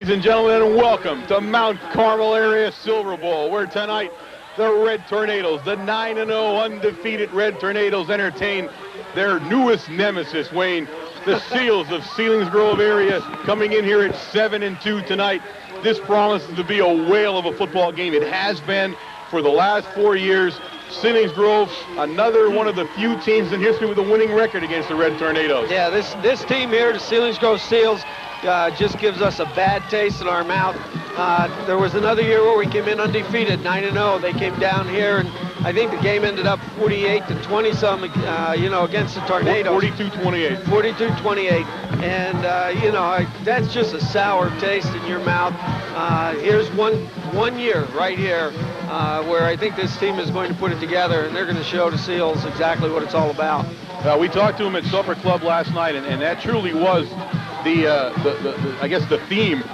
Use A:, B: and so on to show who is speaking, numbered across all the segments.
A: Ladies and gentlemen, welcome to Mount Carmel Area Silver Bowl, where tonight the Red Tornadoes, the 9-0 undefeated Red Tornadoes, entertain their newest nemesis, Wayne, the Seals of Selinsgrove area, coming in here at 7-2 tonight. This promises to be a whale of a football game. It has been for the last 4 years. Selinsgrove, another one of the few teams in history with a winning record against the Red Tornadoes.
B: Yeah, this team here, the Selinsgrove Seals, just gives us a bad taste in our mouth. There was another year where we came in undefeated, 9-0. They came down here, and I think the game ended up 48-20-some, against the Tornadoes.
A: 42-28.
B: 42-28, and that's just a sour taste in your mouth. Here's one year right here where I think this team is going to put it together, and they're going to show the Seals exactly what it's all about.
A: We talked to them at Supper Club last night, and that truly was I guess the theme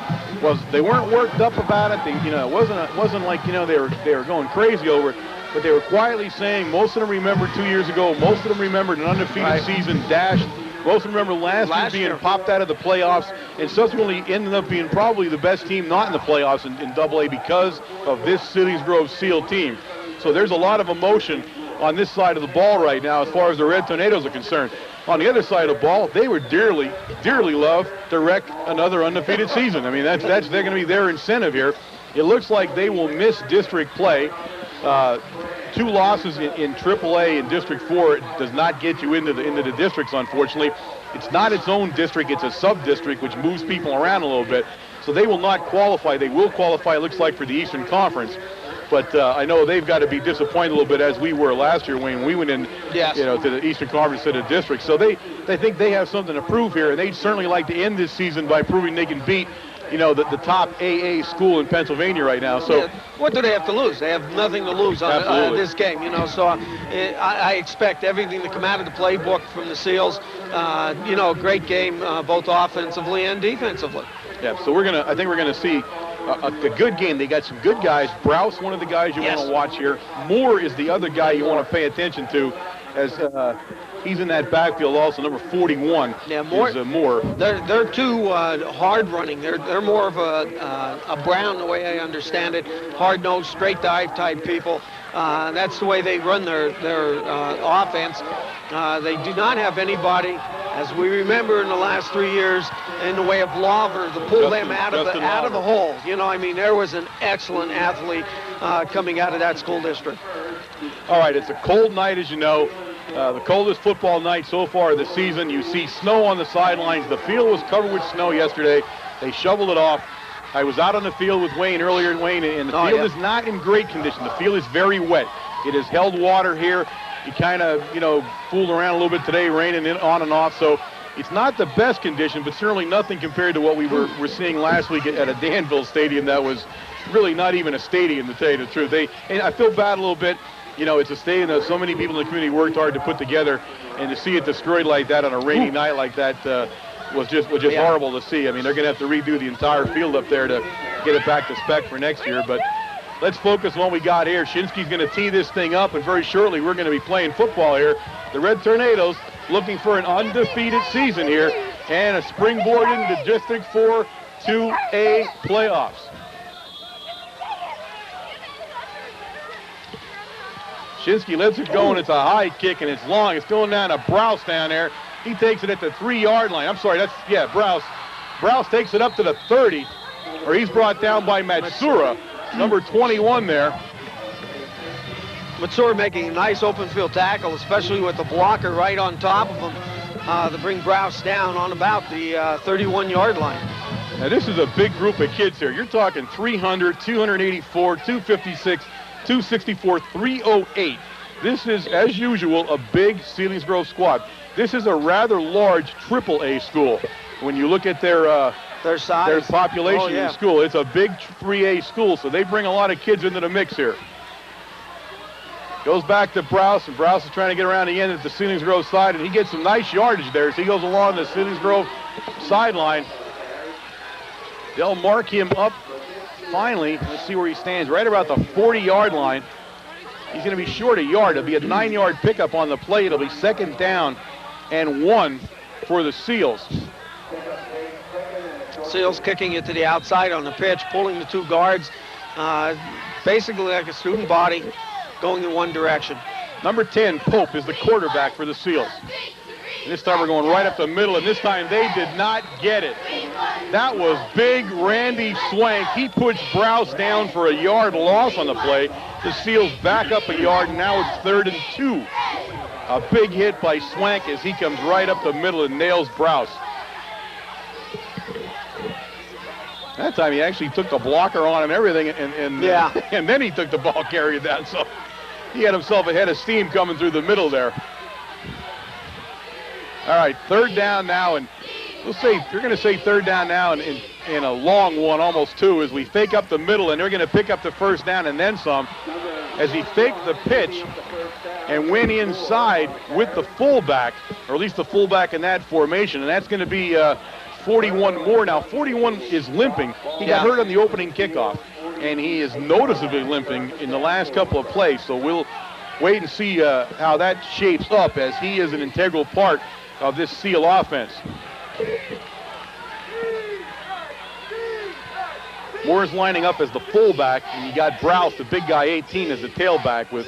A: was they weren't worked up about it. It wasn't like they were going crazy over it, but they were quietly saying most of them remember 2 years ago, most of them remembered an undefeated season dashed. Most of them remember last year being popped out of the playoffs, and subsequently ended up being probably the best team not in the playoffs in AA because of this Selinsgrove Seal team. So there's a lot of emotion on this side of the ball right now as far as the Red Tornadoes are concerned. On the other side of the ball, they would dearly love to wreck another undefeated season. I mean, they're going to be their incentive here. It looks like they will miss district play. 2 losses in AAA in District 4 does not get you into the districts, unfortunately. It's not its own district, it's a sub-district, which moves people around a little bit. So they will not qualify. They will qualify, it looks like, for the Eastern Conference. But I know they've got to be disappointed a little bit, as we were last year when we went in,
B: yes,
A: to the Eastern Conference to the district. So they think they have something to prove here, and they'd certainly like to end this season by proving they can beat, the top AA school in Pennsylvania right now. So
B: what do they have to lose? They have nothing to lose on this game, So I expect everything to come out of the playbook from the Seals. Great game, both offensively and defensively.
A: Yeah. So I think we're gonna see a good game. They got some good guys. Browse, one of the guys you want to watch here. Moore is the other guy you want to pay attention to, as he's in that backfield also, number 41.
B: Yeah, Moore.
A: Is, Moore.
B: They're too hard running. They're more of a Brown, the way I understand it. Hard-nosed, straight dive type people. That's the way they run their offense. They do not have anybody, as we remember in the last 3 years, in the way of Lawver to pull them out of the hole. There was an excellent athlete coming out of that school district.
A: All right, it's a cold night, as you know. The coldest football night so far this season. You see snow on the sidelines. The field was covered with snow yesterday. They shoveled it off. I was out on the field with Wayne earlier, and the field is not in great condition. The field is very wet. It has held water here. You kind of, fooled around a little bit today, raining on and off. So it's not the best condition, but certainly nothing compared to what we were seeing last week at a Danville stadium that was really not even a stadium, to tell you the truth. And I feel bad a little bit. It's a stadium that so many people in the community worked hard to put together, and to see it destroyed like that on a rainy night like that was just horrible to see. They're going to have to redo the entire field up there to get it back to spec for next year. But let's focus on what we got here. Shinsky's going to tee this thing up, and very shortly we're going to be playing football here. The Red Tornadoes looking for an undefeated season here and a springboard into District 4 2A playoffs. Shinsky lets it go, and it's a high kick, and it's long. It's going down to Browse down there. He takes it at the 3-yard line. I'm sorry, Browse. Browse takes it up to the 30, or he's brought down by Matsura, number 21 there.
B: Matsura making a nice open field tackle, especially with the blocker right on top of him to bring Browse down on about the 31-yard line.
A: Now, this is a big group of kids here. You're talking 300, 284, 256, 264, 308. This is, as usual, a big Selinsgrove squad. This is a rather large AAA school. When you look at their size, their population in the school, it's a big 3A school, so they bring a lot of kids into the mix here. Goes back to Browse, and Browse is trying to get around the end at the Selinsgrove side, and he gets some nice yardage there as he goes along the Selinsgrove sideline. They'll mark him up finally. Let's see where he stands, right about the 40-yard line. He's going to be short a yard. It'll be a 9-yard pickup on the play. It'll be 2nd down and 1 for the Seals.
B: Seals kicking it to the outside on the pitch, pulling the two guards, basically like a student body going in one direction.
A: Number 10, Pope, is the quarterback for the Seals. And this time we're going right up the middle, and this time they did not get it. That was big Randy Swank. He puts Browse down for a yard loss on the play. The Seals back up a yard, and now it's 3rd and 2. A big hit by Swank as he comes right up the middle and nails Browse. That time he actually took the blocker on him and everything, and then he took the ball carrier down. So he had himself a head of steam coming through the middle there. All right, 3rd down now, and we're going to say 3rd down now in a long one, almost 2, as we fake up the middle, and they're going to pick up the 1st down and then some, as he faked the pitch and went inside with the fullback, or at least the fullback in that formation, and that's going to be 41 more. Now, 41 is limping. He got hurt on the opening kickoff, and he is noticeably limping in the last couple of plays, so we'll wait and see how that shapes up, as he is an integral part of this Seal offense. Moore's lining up as the fullback, and you got Browse, the big guy, 18, as the tailback, with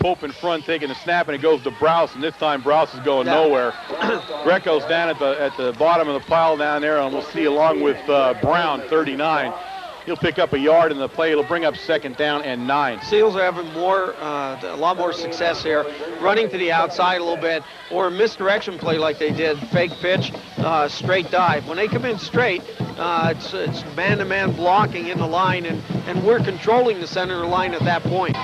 A: Pope in front taking the snap, and it goes to Browse, and this time Browse is going nowhere. Greco's down at the bottom of the pile down there, and we'll see along with Brown, 39. He'll pick up a yard in the play. It'll bring up 2nd down and 9.
B: Seals are having a lot more success here, running to the outside a little bit, or a misdirection play like they did, fake pitch, straight dive. When they come in straight, it's man-to-man blocking in the line, and we're controlling the center of the line at that point.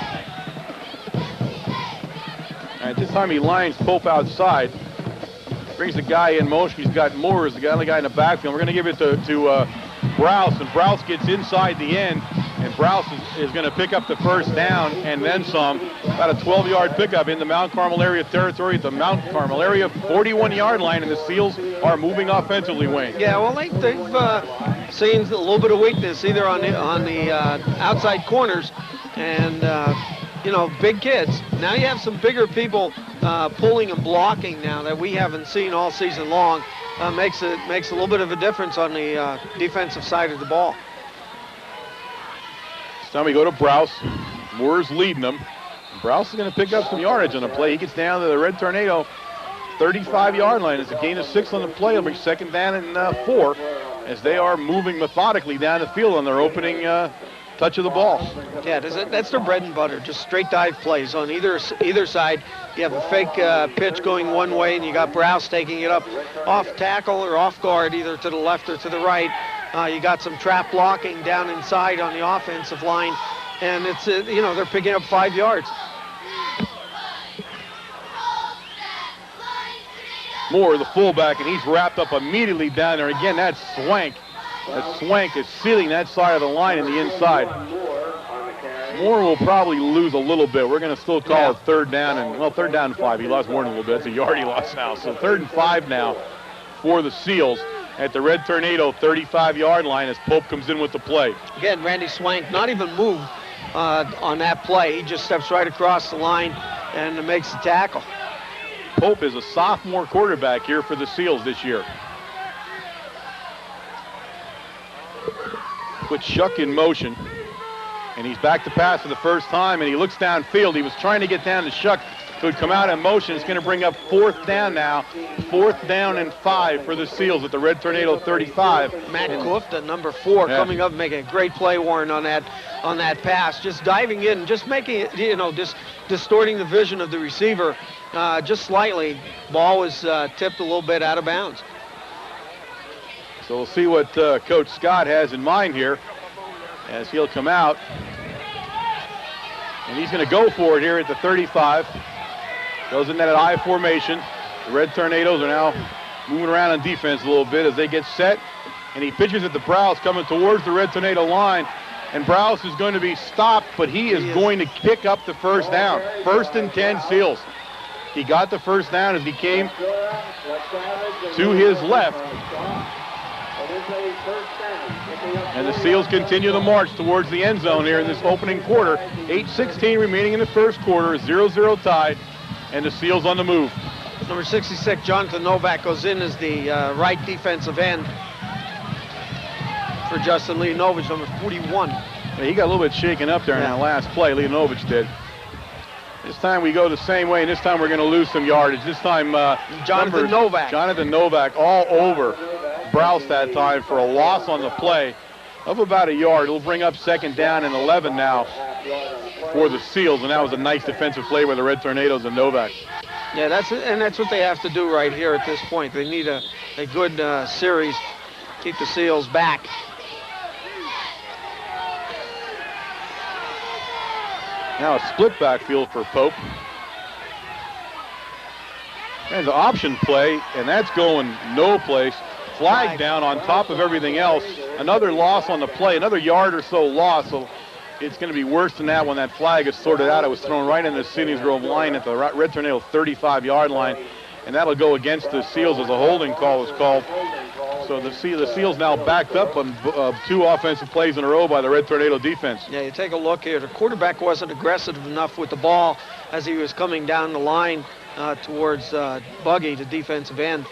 A: All right, this time he lines Pope outside, brings the guy in motion. He's got Moore as the only guy in the backfield. We're going to give it to Browse, and Browse gets inside the end, and Browse is going to pick up the 1st down and then some. About a 12-yard pickup in the Mount Carmel area territory at the Mount Carmel area 41-yard line, and the Seals are moving offensively, Wayne.
B: Yeah, well, they've seen a little bit of weakness either on the outside corners, and big kids. Now you have some bigger people pulling and blocking now that we haven't seen all season long. Makes a little bit of a difference on the defensive side of the ball.
A: This time we go to Browse. Moore's leading them. Browse is going to pick up some yardage on the play. He gets down to the Red Tornado 35-yard line. It's a gain of 6 on the play. It'll be 2nd down and 4, as they are moving methodically down the field on their opening touch of the ball.
B: Yeah, that's their bread and butter, just straight dive plays on either side. You have a fake pitch going one way, and you got Browse taking it up off tackle or off guard, either to the left or to the right. You got some trap blocking down inside on the offensive line, and it's they're picking up 5 yards.
A: Moore, the fullback, and he's wrapped up immediately down there. Again, that's Swank. Swank is sealing that side of the line in the inside. Moore will probably lose a little bit. We're going to still call it 3rd down, and 3rd down and 5. He lost more than a little bit. That's a yard he lost now. So 3rd and 5 now for the Seals at the Red Tornado 35-yard line as Pope comes in with the play.
B: Again, Randy Swank not even moved on that play. He just steps right across the line and makes the tackle.
A: Pope is a sophomore quarterback here for the Seals this year. Put Shuck in motion, and he's back to pass for the first time, and he looks downfield. He was trying to get down to Shuck, who would come out in motion. It's going to bring up 4th down now. 4th down and 5 for the Seals at the Red Tornado 35.
B: Matt Kufta, number 4, coming up and making a great play, Warren, on that pass. Just diving in, just making it, just distorting the vision of the receiver just slightly. Ball was tipped a little bit out of bounds.
A: So we'll see what Coach Scott has in mind here as he'll come out. And he's going to go for it here at the 35. Goes in that I formation. The Red Tornadoes are now moving around on defense a little bit as they get set. And he pitches at the Browse coming towards the Red Tornado line. And Browse is going to be stopped, but he is going to pick up the 1st down. 1st and 10 Seals. He got the 1st down as he came to his left. And the Seals continue the march towards the end zone here in this opening quarter. 8:16 remaining in the first quarter, 0-0 tied, and the Seals on the move.
B: Number 66, Jonathan Novak, goes in as the right defensive end. for Justin Leonovich, number 41.
A: Yeah, he got a little bit shaken up there in that last play. Leonovich did. This time we go the same way, and this time we're going to lose some yardage. This time,
B: Jonathan Novak.
A: Jonathan Novak all over Browse that time for a loss on the play of about a yard. It'll bring up 2nd down and 11 now for the Seals, and that was a nice defensive play by the Red Tornadoes and Novak.
B: Yeah, that's what they have to do right here at this point. They need a good series, keep the Seals back.
A: Now a split backfield for Pope. And the option play, and that's going no place. Flag down on top of everything else. Another loss on the play, another yard or so loss. So it's going to be worse than that when that flag is sorted out. It was thrown right in the Selinsgrove line at the Red Tornado 35-yard line, and that'll go against the Seals as a holding call is called. So the Seals now backed up on 2 offensive plays in a row by the Red Tornado defense.
B: Yeah, you take a look here. The quarterback wasn't aggressive enough with the ball as he was coming down the line towards Buggy, the defensive end.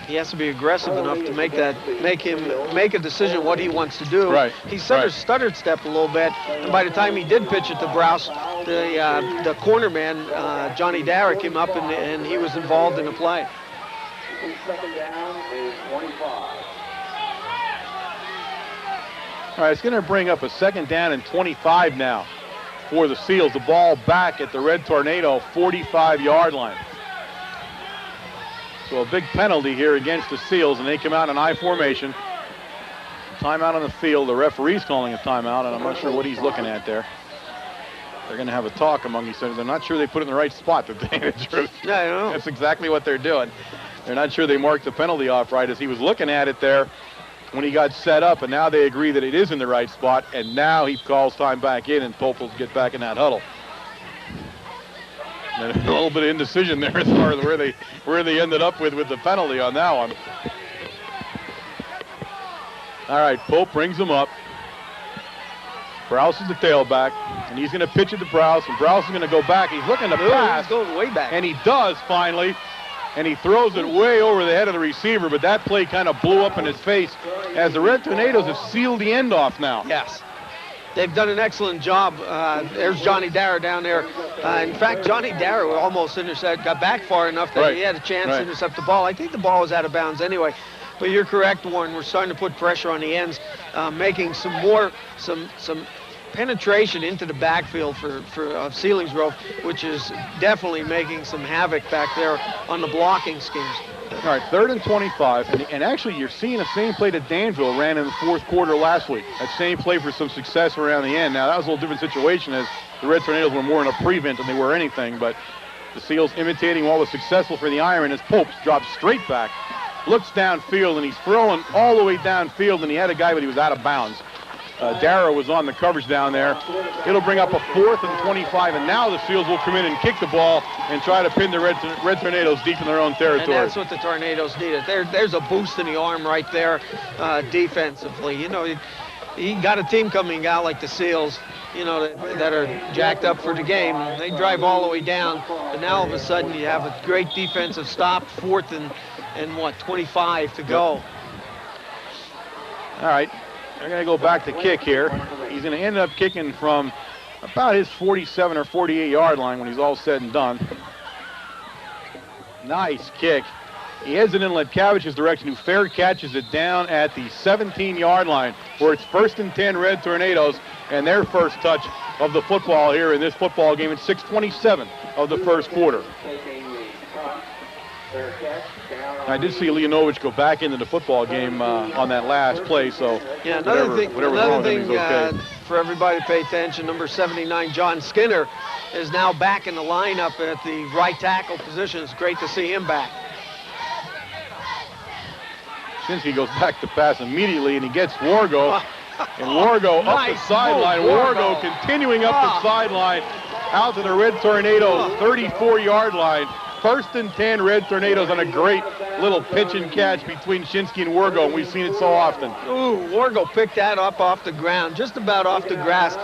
B: He has to be aggressive enough to make a decision what he wants to do.
A: Right.
B: He stuttered stepped a little bit, and by the time he did pitch it to Browse, the corner man, Johnny Dara, came up and he was involved in the play.
C: 2nd down is 25.
A: All right, it's going to bring up a 2nd down and 25 now for the Seals. The ball back at the Red Tornado 45-yard line. So a big penalty here against the Seals, and they come out in I formation. Timeout on the field. The referee's calling a timeout, and I'm not sure what he's looking at there. They're going to have a talk among each other. They're not sure they put it in the right spot, to tell you the truth.
B: Yeah, I know.
A: That's exactly what they're doing. They're not sure they marked the penalty off right as he was looking at it there when he got set up, and now they agree that it is in the right spot, and now he calls time back in, and Pope will get back in that huddle. And a little bit of indecision there as far as where they ended up with the penalty on that one. All right, Pope brings him up. Browse is the tailback, and he's going to pitch it to Browse, and Browse is going to go back. He's looking to pass.
B: He's going way back.
A: And he does finally, and he throws it way over the head of the receiver, but that play kind of blew up in his face as the Red Tornadoes have sealed the end off now.
B: Yes. They've done an excellent job. There's Johnny Dara down there. In fact, Johnny Dara almost got back far enough that he had a chance to intercept the ball. I think the ball was out of bounds anyway. But you're correct, Warren. We're starting to put pressure on the ends, making some penetration into the backfield for Selinsgrove, which is definitely making some havoc back there on the blocking schemes.
A: All right, 3rd and 25, and actually you're seeing the same play that Danville ran in the 4th quarter last week. That same play for some success around the end. Now, that was a little different situation as the Red Tornadoes were more in a prevent than they were anything, but the Seals imitating what was successful for the Iron as Pope drops straight back, looks downfield, and he's throwing all the way downfield, and he had a guy, but he was out of bounds. Darrow was on the coverage down there. It'll bring up a 4th and 25, and now the Seals will come in and kick the ball and try to pin the Red Tornadoes deep in their own territory.
B: And that's what the Tornadoes needed. There's a boost in the arm right there defensively. You know, you got a team coming out like the Seals, you know, that are jacked up for the game. They drive all the way down, but now all of a sudden you have a great defensive stop, 4th and 25 to go.
A: All right. They're going to go back to kick here. He's going to end up kicking from about his 47 or 48-yard line when he's all said and done. Nice kick. He heads it in like Cabbage's direction, who fair catches it down at the 17-yard line, where it's 1st and 10 Red Tornadoes, and their first touch of the football here in this football game at 6:27 of the 1st quarter. I did see Leonovich go back into the football game on that last play, so
B: yeah, another thing
A: okay.
B: For everybody to pay attention, number 79, John Skinner, is now back in the lineup at the right tackle position. It's great to see him back.
A: Shinsky goes back to pass immediately, and he gets Wargo. And Wargo
B: nice
A: up the sideline. Wargo continuing up the sideline out to the Red Tornado 34-yard line. 1st and 10 Red Tornadoes on a great little pitch and catch between Shinsky and Wargo, and we've seen it so often.
B: Ooh, Wargo picked that up off the ground, just about off the grass.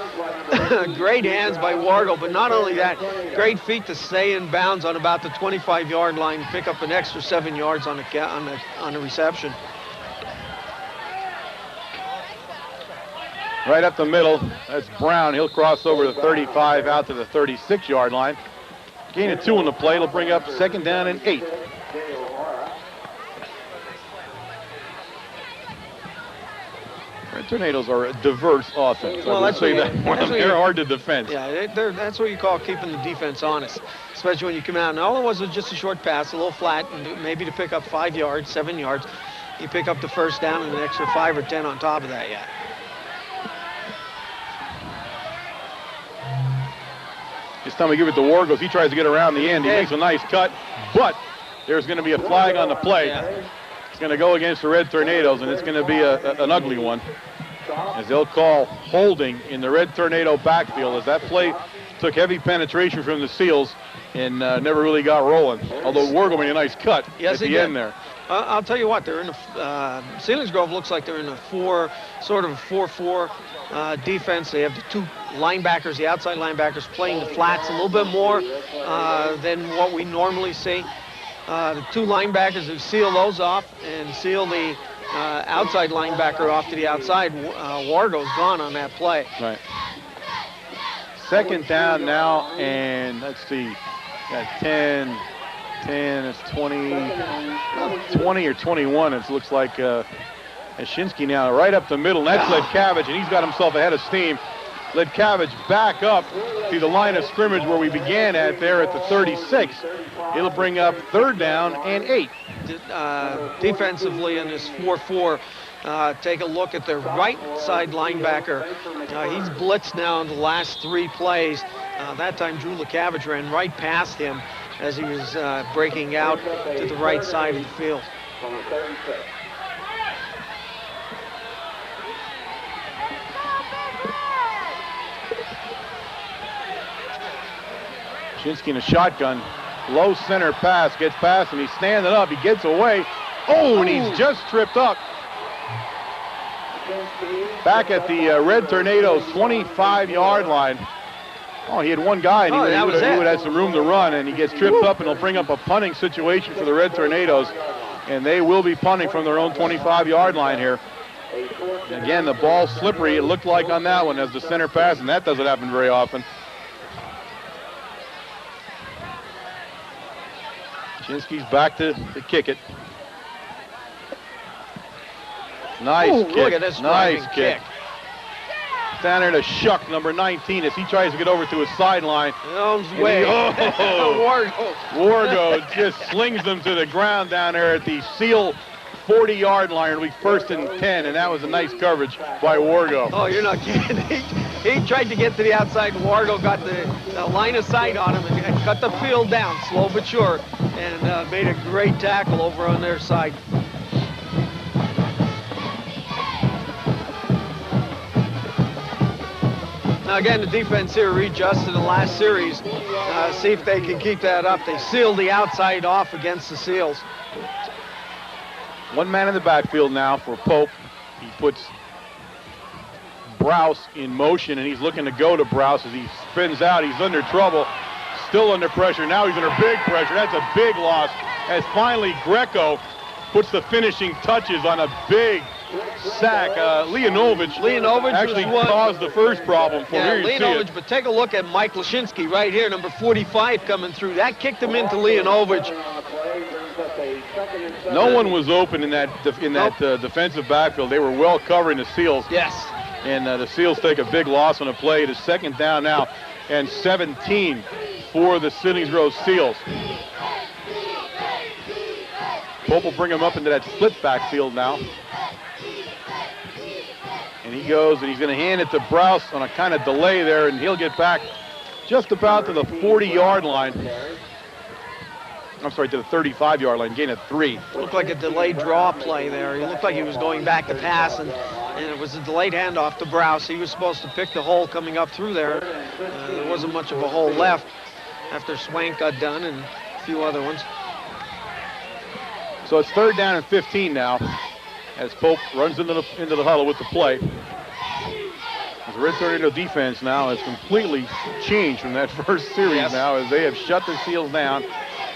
B: Great hands by Wargo, but not only that, great feet to stay in bounds on about the 25-yard line, pick up an extra 7 yards on the reception.
A: Right up the middle, that's Brown. He'll cross over the 35 out to the 36-yard line. Gain of 2 on the play. It'll bring up 2nd down and 8. Red Tornadoes are a diverse offense.
B: Well,
A: let's say that. They're hard to defend.
B: Yeah, that's what you call keeping the defense honest, especially when you come out. And all it was just a short pass, a little flat, and maybe to pick up 5 yards, 7 yards. You pick up the first down and an extra 5 or 10 on top of that, yeah.
A: This time we give it to Wargos. He tries to get around the end. He makes a nice cut, but there's going to be a flag on the play.
B: Yeah.
A: It's going to go against the Red Tornadoes, and it's going to be an ugly one, as they'll call holding in the Red Tornado backfield, as that play took heavy penetration from the Seals and never really got rolling, although Wargo made a nice cut at the end there.
B: I'll tell you what, they're in a Selinsgrove looks like they're in a 4-4 defense. They have the 2 linebackers, the outside linebackers, playing the flats a little bit more than what we normally see. The 2 linebackers who seal those off and seal the outside linebacker off to the outside. Wargo's gone on that play.
A: Right. 2nd down now, and let's see, got 10, it's 20 or 21. It looks like Ashinsky now right up the middle, and that's Ledkavich, and he's got himself ahead of steam. Ledkavich back up to the line of scrimmage where we began at there at the 36. It'll bring up 3rd down and 8.
B: Defensively in this 4-4, take a look at the right side linebacker. He's blitzed now in the last 3 plays. That time Drew Ledkavich ran right past him as he was breaking out to the right side of the field.
A: Ashinsky in a shotgun, low center pass, gets past him, he's standing up, he gets away. Oh, and he's just tripped up. Back at the Red Tornadoes 25-yard line. Oh, he had one guy, and he would have had some room to run, and he gets tripped up, and he'll bring up a punting situation for the Red Tornadoes, and they will be punting from their own 25-yard line here. Again, the ball slippery, it looked like on that one as the center pass, and that doesn't happen very often. Ashinsky's back to kick it. Nice kick.
B: Look at this
A: nice
B: kick.
A: Down there to Shuck, number 19, as he tries to get over to his sideline. Wargo just slings them to the ground down there at the Seal 40-yard line. It'll be 1st and 10, and that was a nice coverage by Wargo.
B: Oh, you're not kidding. He tried to get to the outside. Wargo got the line of sight on him and cut the field down, slow but sure, and made a great tackle over on their side. Now again, the defense here readjusted the last series. See if they can keep that up. They sealed the outside off against the Seals.
A: 1 man in the backfield now for Pope. He puts Browse in motion, and he's looking to go to Browse as he spins out. He's under trouble, still under pressure. Now he's under big pressure. That's a big loss, as finally Greco puts the finishing touches on a big sack. Leonovich actually caused the first problem for him.
B: Leonovich, but take a look at Mike Lashinsky right here, number 45 coming through. That kicked him into Leonovich.
A: No one was open in that defensive backfield. They were well covering the Seals.
B: Yes.
A: And the Seals take a big loss on a play. It is 2nd down now and 17 for the Selinsgrove Seals. Pope will bring him up into that split backfield now. And he goes, and he's going to hand it to Browse on a kind of delay there, and he'll get back just about to the 40-yard line. I'm sorry, to the 35-yard line, gain of 3.
B: Looked like a delayed draw play there. He looked like he was going back to pass, and it was a delayed handoff to Browse. He was supposed to pick the hole coming up through there. There wasn't much of a hole left after Swank got done and a few other ones.
A: So it's 3rd down and 15 now, as Pope runs into the huddle with the play. The Red Tornado defense now has completely changed from that first series now, as they have shut the Seals down.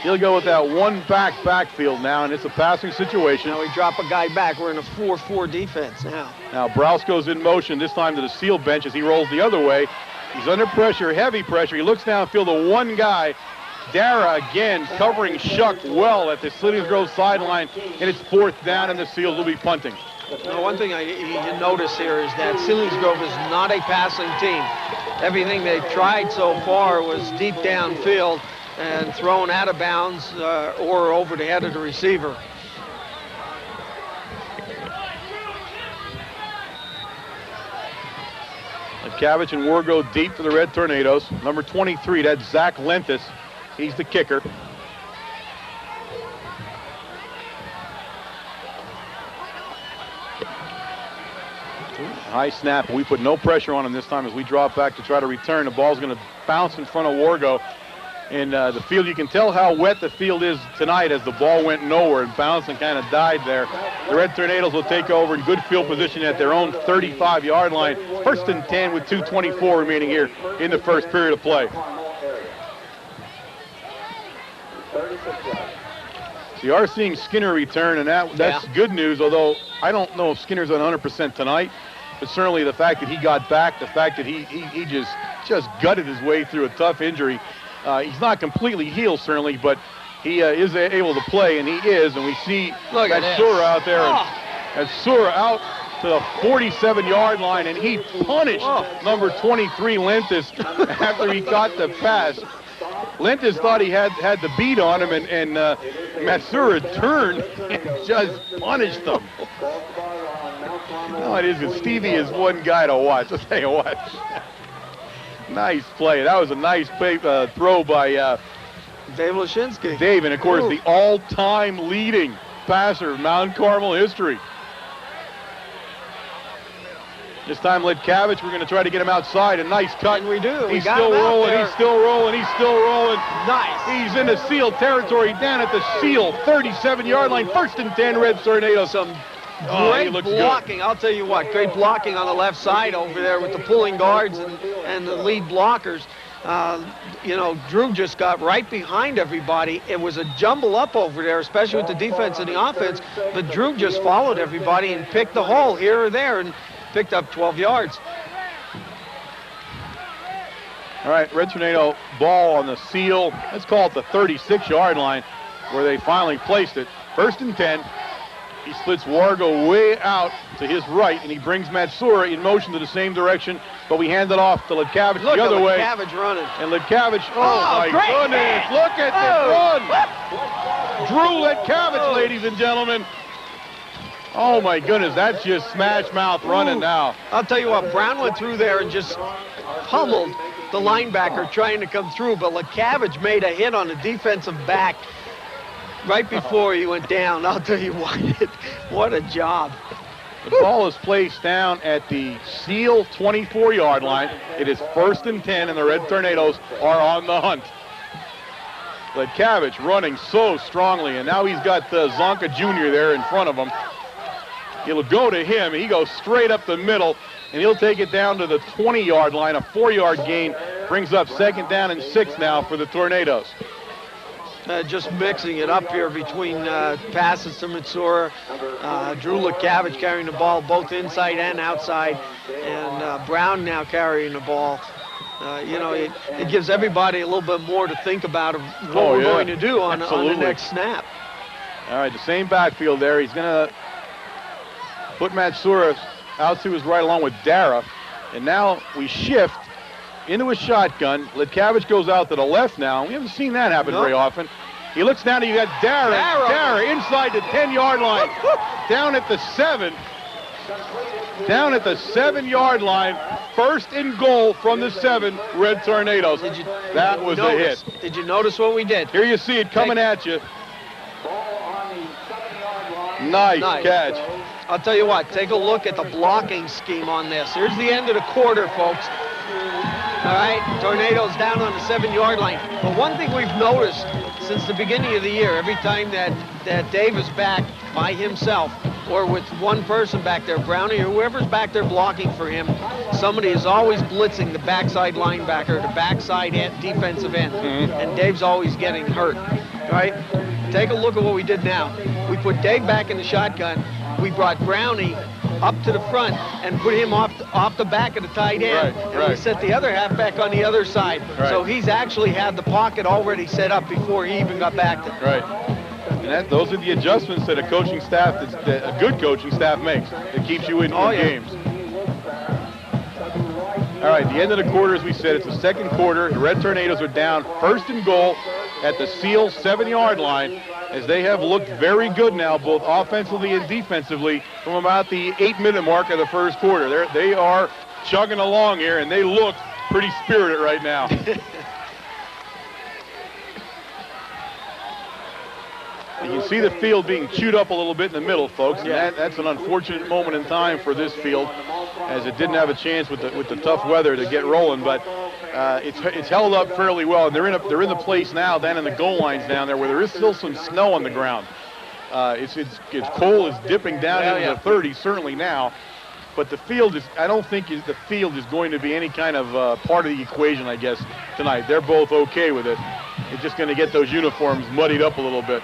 A: He'll go with that one backfield now, and it's a passing situation.
B: Now we drop a guy back. We're in a 4-4 defense now.
A: Now Browsko's in motion, this time to the seal bench as he rolls the other way. He's under pressure, heavy pressure. He looks downfield, the one guy. Dara again covering Shuck well at the Selinsgrove sideline, and it's 4th down, and the Seals will be punting.
B: Now, one thing you notice here is that Selinsgrove is not a passing team. Everything they've tried so far was deep downfield and thrown out of bounds or over the head of the receiver.
A: Cabbage and Wargo deep for the Red Tornadoes. Number 23, that's Zach Lentis. He's the kicker. High snap. We put no pressure on him this time as we drop back to try to return. The ball's going to bounce in front of Wargo. And the field, you can tell how wet the field is tonight as the ball went nowhere and bounced and kind of died there. The Red Tornadoes will take over in good field position at their own 35-yard line. 1st and 10 with 2:24 remaining here in the first period of play. So you are seeing Skinner return, and that's good news, although I don't know if Skinner's at 100% tonight. But certainly the fact that he got back, the fact that he just gutted his way through a tough injury. He's not completely healed, certainly, but he is able to play, and he is. And we see Matsura out there. And Matsura out to the 47-yard line, and he punished number 23, Lentis, after he caught the pass. Lentis thought he had the beat on him, and Matsura turned and just punished him. No, it is good. Stevie is one guy to watch. I'll tell you what. Nice play. That was a nice throw by
B: Dave Lashinsky.
A: Dave, and of course the all-time leading passer of Mount Carmel history. This time, Cabbage. We're going to try to get him outside. A nice cut.
B: And we do.
A: He's still rolling. He's still rolling. He's still rolling.
B: Nice.
A: He's in the Seal territory down at the Seal 37-yard line. 1st and 10, Red Tornadoes.
B: Great blocking. Good. I'll tell you what, great blocking on the left side over there with the pulling guards and the lead blockers. You know, Drew just got right behind everybody. It was a jumble up over there, especially with the defense and the offense. But Drew just followed everybody and picked the hole here or there and picked up 12 yards.
A: All right, Red Tornado ball on the Seal. Let's call it the 36-yard line where they finally placed it. 1st and 10. He splits Wargo way out to his right, and he brings Matsura in motion to the same direction, but we hand it off to Cabbage the other way.
B: Cabbage running.
A: And Cabbage, oh my goodness, look at this run. Drew Cabbage, ladies and gentlemen. Oh my goodness, that's just smash mouth running now.
B: I'll tell you what, Brown went through there and just pummeled the linebacker trying to come through, but Cabbage made a hit on the defensive back right before he went down. I'll tell you what a job.
A: The ball is placed down at the Seal 24-yard line. It is 1st and 10, and the Red Tornadoes are on the hunt. Cabbage running so strongly, and now he's got Zonka Jr. there in front of him. He'll go to him. He goes straight up the middle, and he'll take it down to the 20-yard line. A 4-yard gain brings up 2nd down and 6 now for the Tornadoes.
B: Just mixing it up here between passes to Matsura, Drew Cabbage carrying the ball both inside and outside, and Brown now carrying the ball. You know, it gives everybody a little bit more to think about of what we're going to do on the next snap.
A: All right, the same backfield there. He's going to put Matsura out to his right along with Dara, and now we shift into a shotgun. Cabbage goes out to the left now. We haven't seen that happen very often. He looks down and you got Dara inside the 10-yard line, down at the 7. Down at the 7-yard line, 1st and goal from the 7, Red Tornadoes. That was a hit.
B: Did you notice what we did?
A: Here you see it coming at you. Nice catch.
B: I'll tell you what, take a look at the blocking scheme on this. Here's the end of the quarter, folks. All right, Tornadoes down on the 7-yard line. But one thing we've noticed since the beginning of the year, every time that Dave is back by himself or with one person back there, Brownie or whoever's back there blocking for him, somebody is always blitzing the backside linebacker, the backside defensive end, and Dave's always getting hurt. right? Take a look at what we did now. We put Dave back in the shotgun. We brought Brownie up to the front and put him off the back of the tight end. And we set the other halfback on the other side. So he's actually had the pocket already set up before he even got back there.
A: Right. And those are the adjustments that a coaching staff, that a good coaching staff makes. It keeps you in games. All right, the end of the quarter, as we said, it's the second quarter. The Red Tornadoes are down 1st and goal at the Seal 7-yard line, as they have looked very good now, both offensively and defensively, from about the 8-minute mark of the first quarter. They are chugging along here, and they look pretty spirited right now. You can see the field being chewed up a little bit in the middle, folks. And that's an unfortunate moment in time for this field, as it didn't have a chance with the tough weather to get rolling. But it's held up fairly well. And they're in the place now, down in the goal lines down there, where there is still some snow on the ground. It's cold. It's dipping down into the 30s certainly now. But the field is, I don't think the field is going to be any kind of part of the equation, I guess, tonight. They're both okay with it. It's just going to get those uniforms muddied up a little bit.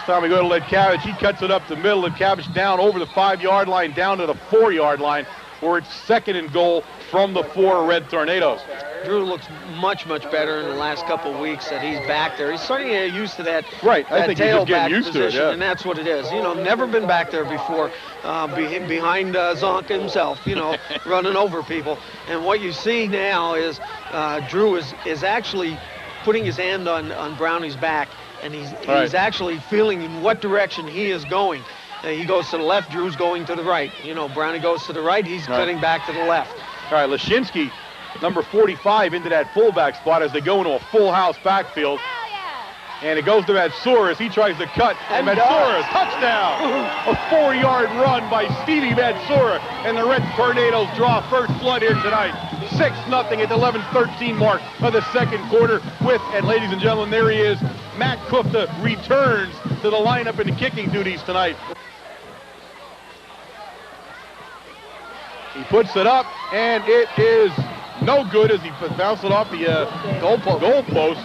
A: Time we go to Ledkavich. He cuts it up the middle. Ledkavich down over the 5-yard line, down to the 4-yard line, where it's 2nd and goal from the 4 Red Tornadoes.
B: Drew looks much, much better in the last couple of weeks that he's back there. He's starting to get used to that,
A: I think he's just getting used
B: position,
A: to it,
B: and that's what it is. You know, never been back there before, behind Zonka himself, you know, running over people. And what you see now is Drew is actually putting his hand on Brownie's back, and he's actually feeling in what direction he is going. He goes to the left, Drew's going to the right. You know, Brownie goes to the right, he's cutting back to the left.
A: All right, Lashinsky, number 45, into that fullback spot as they go into a full house backfield. And it goes to Matsouras. He tries to cut, and Matsouras, touchdown! A 4-yard run by Stevie Matsoura, and the Red Tornadoes draw first blood here tonight. 6-0 at the 11-13 mark of the second quarter and ladies and gentlemen, there he is. Matt Kufta returns to the lineup in the kicking duties tonight. He puts it up, and it is no good as he bounced it off the goalpost.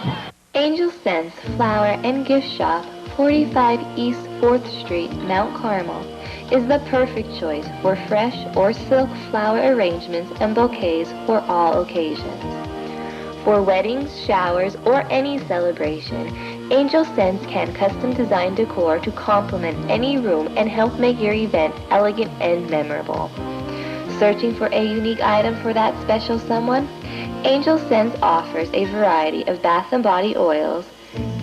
D: Angel Scents Flower and Gift Shop, 45 East 4th Street, Mount Carmel, is the perfect choice for fresh or silk flower arrangements and bouquets for all occasions. For weddings, showers, or any celebration, Angel Scents can custom design decor to complement any room and help make your event elegant and memorable. Searching for a unique item for that special someone? Angel Scents offers a variety of bath and body oils,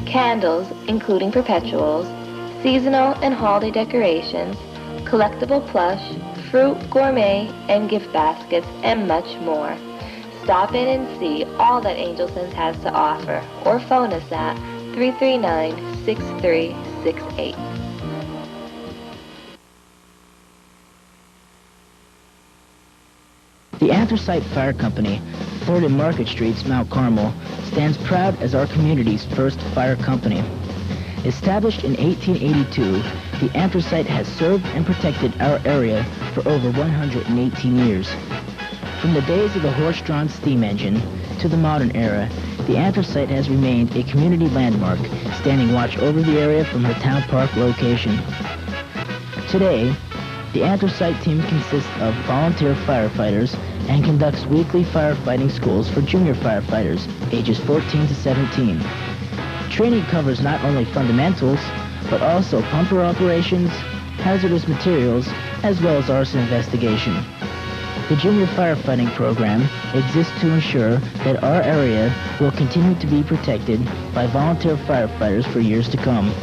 D: candles, including perpetuals, seasonal and holiday decorations, collectible plush, fruit, gourmet, and gift baskets, and much more. Stop in and see all that Angel Scents has to offer, or phone us at 339-6368.
E: The Anthracite Fire Company, 3rd and Market Streets, Mount Carmel, stands proud as our community's first fire company. Established in 1882, the Anthracite has served and protected our area for over 118 years. From the days of the horse-drawn steam engine to the modern era, the Anthracite has remained a community landmark, standing watch over the area from her Town Park location. Today, the Anthracite team consists of volunteer firefighters and conducts weekly firefighting schools for junior firefighters, ages 14 to 17. Training covers not only fundamentals, but also pumper operations, hazardous materials, as well as arson investigation. The junior firefighting program exists to ensure that our area will continue to be protected by volunteer firefighters for years to come.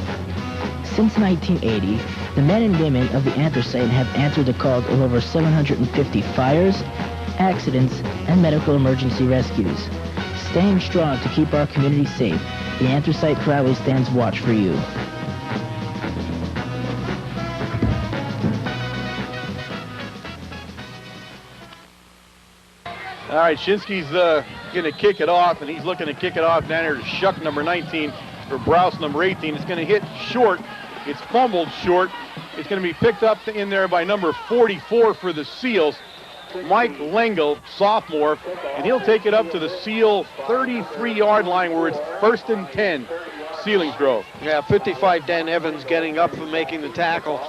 E: Since 1980, the men and women of the Anthracite have answered the calls of over 750 fires, accidents, and medical emergency rescues. Staying strong to keep our community safe, the Anthracite proudly stands watch for you.
A: All right, Shinsky's going to kick it off, and he's looking to kick it off down here to Shuck, number 19, for Browse, number 18. It's going to hit short. It's fumbled short. It's going to be picked up in there by number 44 for the Seals. Mike Lengel, sophomore, and he'll take it up to the Seal 33-yard line where it's 1st and 10, Selinsgrove.
B: Yeah, 55 Dan Evans getting up and making the tackle.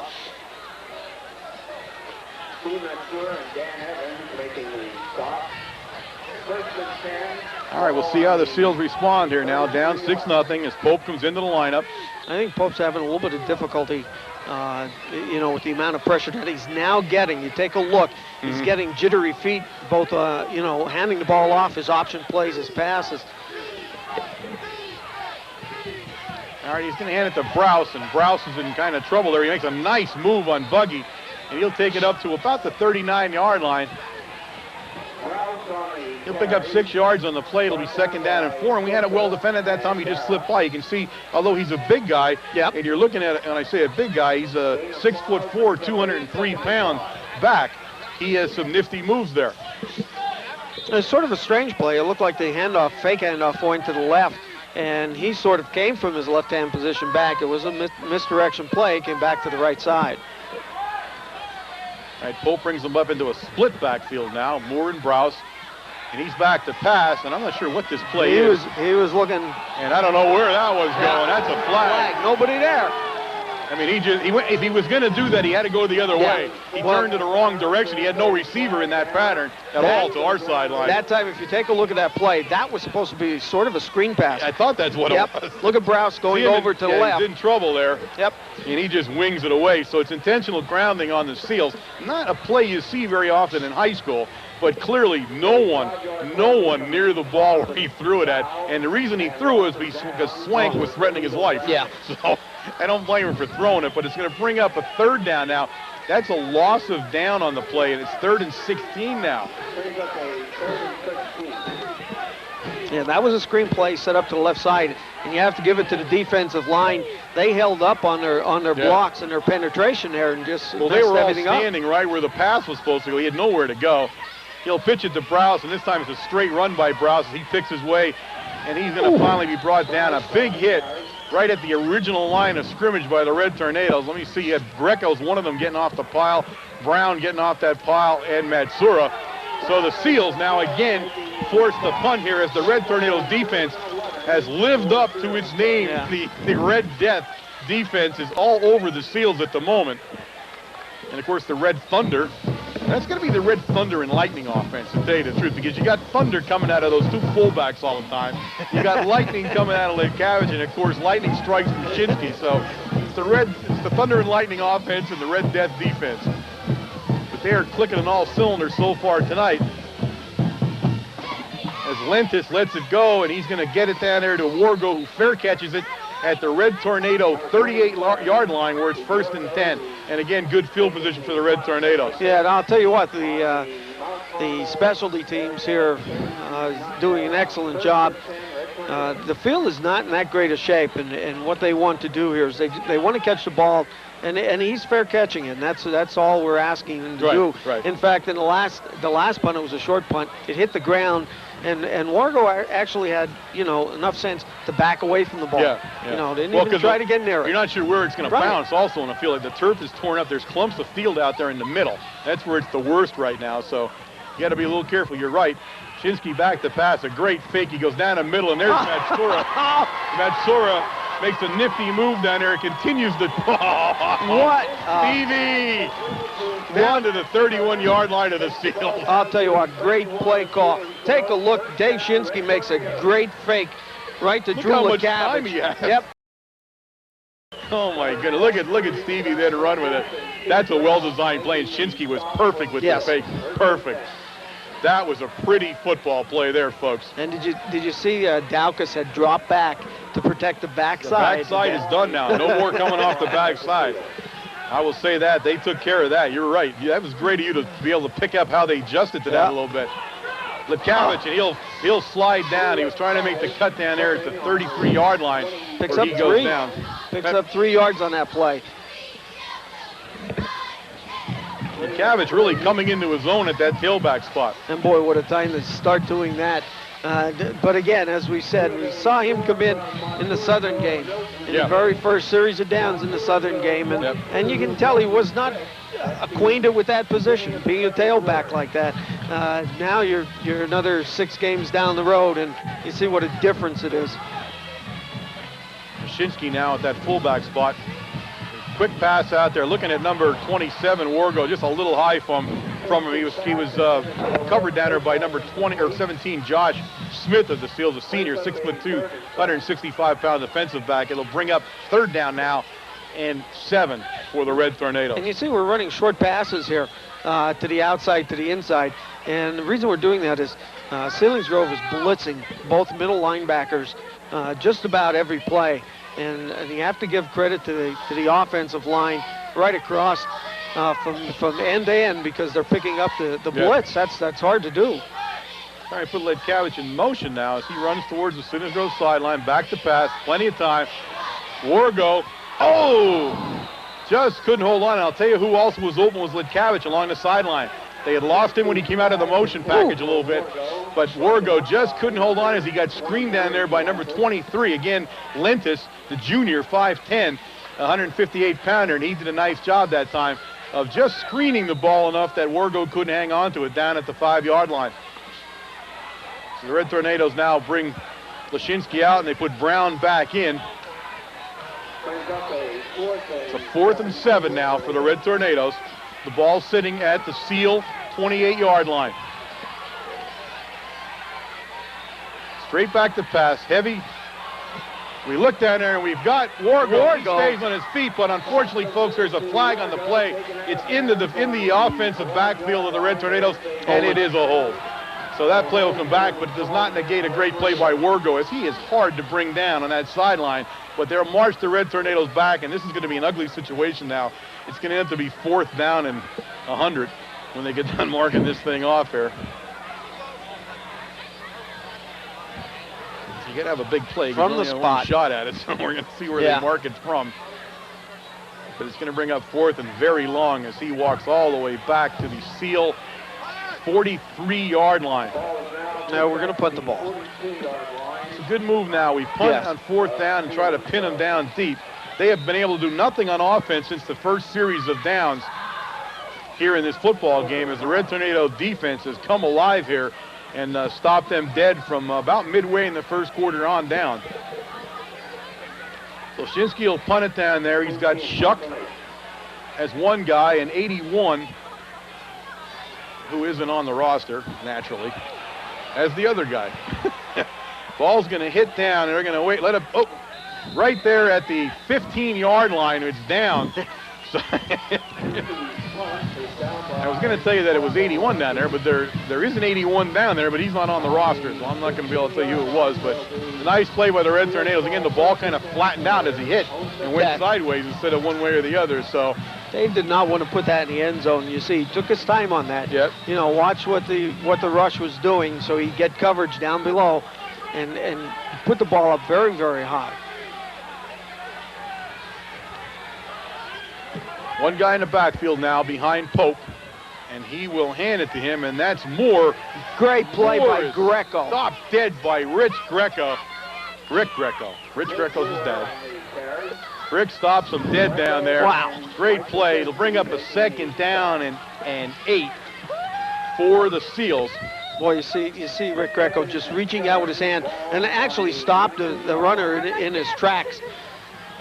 C: Steve Mansur and Dan Evans making the stop. 1st and 10.
A: All right, we'll see how the Seals respond here now. Down 6-0 as Pope comes into the lineup.
B: I think Pope's having a little bit of difficulty, with the amount of pressure that he's now getting. You take a look, he's getting jittery feet, both, handing the ball off, his option plays, his passes.
A: All right, he's going to hand it to Browse, and Browse is in kind of trouble there. He makes a nice move on Buggy, and he'll take it up to about the 39-yard line. He'll pick up 6 yards on the play. It'll be 2nd down and 4, and we had it well defended that time. He just slipped by. You can see, although he's a big guy, and you're looking at it, and I say a big guy, he's a 6'4", 203-pound back. He has some nifty moves there.
B: It's sort of a strange play. It looked like the fake handoff going to the left, and he sort of came from his left-hand position back. It was a misdirection play, came back to the right side.
A: All right, Pope brings them up into a split backfield now, Moore and Browse. And he's back to pass, and I'm not sure what this play is.
B: He was looking.
A: And I don't know where that was going. That's a flag.
B: Nobody there.
A: I mean, he went, if he was going to do that, he had to go the other way. He turned to the wrong direction. He had no receiver in that pattern at all to our sideline.
B: That time, if you take a look at that play, that was supposed to be sort of a screen pass.
A: I thought that's what it was.
B: Look at Browse going over to the left.
A: He's in trouble there.
B: Yep.
A: And he just wings it away. So it's intentional grounding on the Seals. Not a play you see very often in high school, but clearly no one near the ball where he threw it at. And the reason he threw it was because Swank was threatening his life.
B: Yeah.
A: So I don't blame him for throwing it, but it's going to bring up a 3rd down now. That's a loss of down on the play, and it's 3rd and 16 now.
B: Yeah, that was a screen play set up to the left side, and you have to give it to the defensive line. They held up on their blocks and their penetration there, and just
A: well, they were all
B: everything
A: standing
B: up.
A: right where the pass was supposed to go. He had nowhere to go. He'll pitch it to Browse, and this time it's a straight run by Browse as he picks his way, and he's going to finally be brought down. A big hit right at the original line of scrimmage by the Red Tornadoes. Let me see. You had Greco's one of them getting off the pile, Brown getting off that pile, and Matsura. So the Seals now again force the punt here as the Red Tornadoes defense has lived up to its name. Yeah. The Red Death defense is all over the Seals at the moment. And of course the Red Thunder, that's going to be the Red Thunder and Lightning offense, to tell you the truth, because you got Thunder coming out of those 2 fullbacks all the time. You got Lightning coming out of Lekavich, and of course Lightning strikes from Shinsky. So it's the Thunder and Lightning offense and the Red Death defense. But they are clicking on all cylinders so far tonight. As Lentis lets it go, and he's going to get it down there to Wargo, who fair catches it at the Red Tornado 38-yard line where it's 1st and 10. And again, good field position for the Red Tornadoes.
B: Yeah, and I'll tell you what, the specialty teams here doing an excellent job. The field is not in that great a shape, and what they want to do here is they want to catch the ball, and he's fair catching it, and that's all we're asking him to do.
A: Right.
B: In fact, in the last punt, it was a short punt. It hit the ground, and Wargo actually had enough sense to back away from the ball.
A: Yeah.
B: Didn't even try to get near it.
A: You're not sure where it's going to bounce. Also, in a field like the turf is torn up, there's clumps of field out there in the middle. That's where it's the worst right now. So you got to be a little careful. You're right. Shinsky back to pass, a great fake. He goes down the middle, and there's Matsura. Matsura makes a nifty move down there and continues to.
B: What?
A: Stevie! Down to the 31-yard line of the Seals.
B: I'll tell you what, great play call. Take a look. Dave Shinsky makes a great fake right to Drew
A: Look how much
B: Lekavich.
A: time he has.
B: Yep.
A: Oh my goodness! Look at Stevie there to run with it. That's a well-designed play, and Shinsky was perfect with the fake. Perfect. That was a pretty football play there, folks.
B: And did you see Daukus had dropped back to protect the backside?
A: The backside is done now. No more coming off the backside. I will say that. They took care of that. You're right. That was great of you to be able to pick up how they adjusted to that a little bit. Lekavich, and he'll slide down. He was trying to make the cut down there at the 33-yard line.
B: Picks up 3. Picks up 3 yards on that play.
A: Lekavich really coming into his own at that tailback spot.
B: And boy, what a time to start doing that. But again, as we said, we saw him come in the Southern game, in the very first series of downs in the Southern game, and you can tell he was not acquainted with that position, being a tailback like that. Now you're another 6 games down the road, and you see what a difference it is.
A: Mashinsky now at that fullback spot. Quick pass out there, looking at number 27, Wargo, just a little high from him. He was covered down there by number 17, Josh Smith of the Seals, a senior, 6'2", 165-pound defensive back. It'll bring up 3rd down now and 7 for the Red Tornadoes.
B: And you see we're running short passes here to the outside, to the inside. And the reason we're doing that is Selinsgrove is blitzing both middle linebackers just about every play. And you have to give credit to the offensive line right across from end to end, because they're picking up the blitz. That's hard to do.
A: Trying to put Ledkavich in motion now as he runs towards the Selinsgrove sideline. Back to pass, plenty of time. Wargo, just couldn't hold on. And I'll tell you who also was open was Ledkavich along the sideline. They had lost him when he came out of the motion package a little bit, but Wargo just couldn't hold on as he got screened down there by number 23. Again, Lentis, the junior, 5'10", 158-pounder, and he did a nice job that time of just screening the ball enough that Wargo couldn't hang on to it down at the 5-yard line. So the Red Tornadoes now bring Lashinsky out, and they put Brown back in. It's a 4th and 7 now for the Red Tornadoes. The ball sitting at the Seal 28-yard line. Straight back to pass, heavy. We look down there and we've got Wargo. He stays on his feet, but unfortunately, folks, there's a flag on the play. It's in the offensive backfield of the Red Tornadoes, and it is a hold. So that play will come back, but it does not negate a great play by Wargo, as he is hard to bring down on that sideline. But they'll march the Red Tornadoes back, and this is going to be an ugly situation now. It's going to have to be 4th down and 100 when they get done marking this thing off here. So you got to have a big play.
B: From the spot.
A: Shot at it, so we're going to see where they mark it from. But it's going to bring up 4th and very long as he walks all the way back to the Seal 43-yard line.
B: Now we're going to punt the ball.
A: It's a good move now. We punt on 4th down and try to pin them down deep. They have been able to do nothing on offense since the first series of downs here in this football game, as the Red Tornado defense has come alive here and stopped them dead from about midway in the first quarter on down. So Shinsky will punt it down there. He's got Shuck as one guy, and 81, who isn't on the roster, naturally, as the other guy. Ball's going to hit down, and they're going to wait. Let it, right there at the 15-yard line, it's down. So I was going to tell you that it was 81 down there, but there is an 81 down there, but he's not on the roster, so I'm not going to be able to tell you who it was. But a nice play by the Red Tornadoes. Again, the ball kind of flattened out as he hit and went sideways instead of one way or the other. So
B: Dave did not want to put that in the end zone. You see, he took his time on that.
A: Yep.
B: You know, watch what the rush was doing, so he'd get coverage down below and put the ball up very, very high.
A: One guy in the backfield now behind Pope, and he will hand it to him, and that's Moore.
B: Great play by Greco.
A: Stopped dead by Rich Greco. Rick Greco. Rich Greco's his dad. Rick stops him dead down there.
B: Wow.
A: Great play. It'll bring up a 2nd down and 8 for the Seals.
B: Boy, you see Rick Greco just reaching out with his hand and actually stopped the runner in his tracks.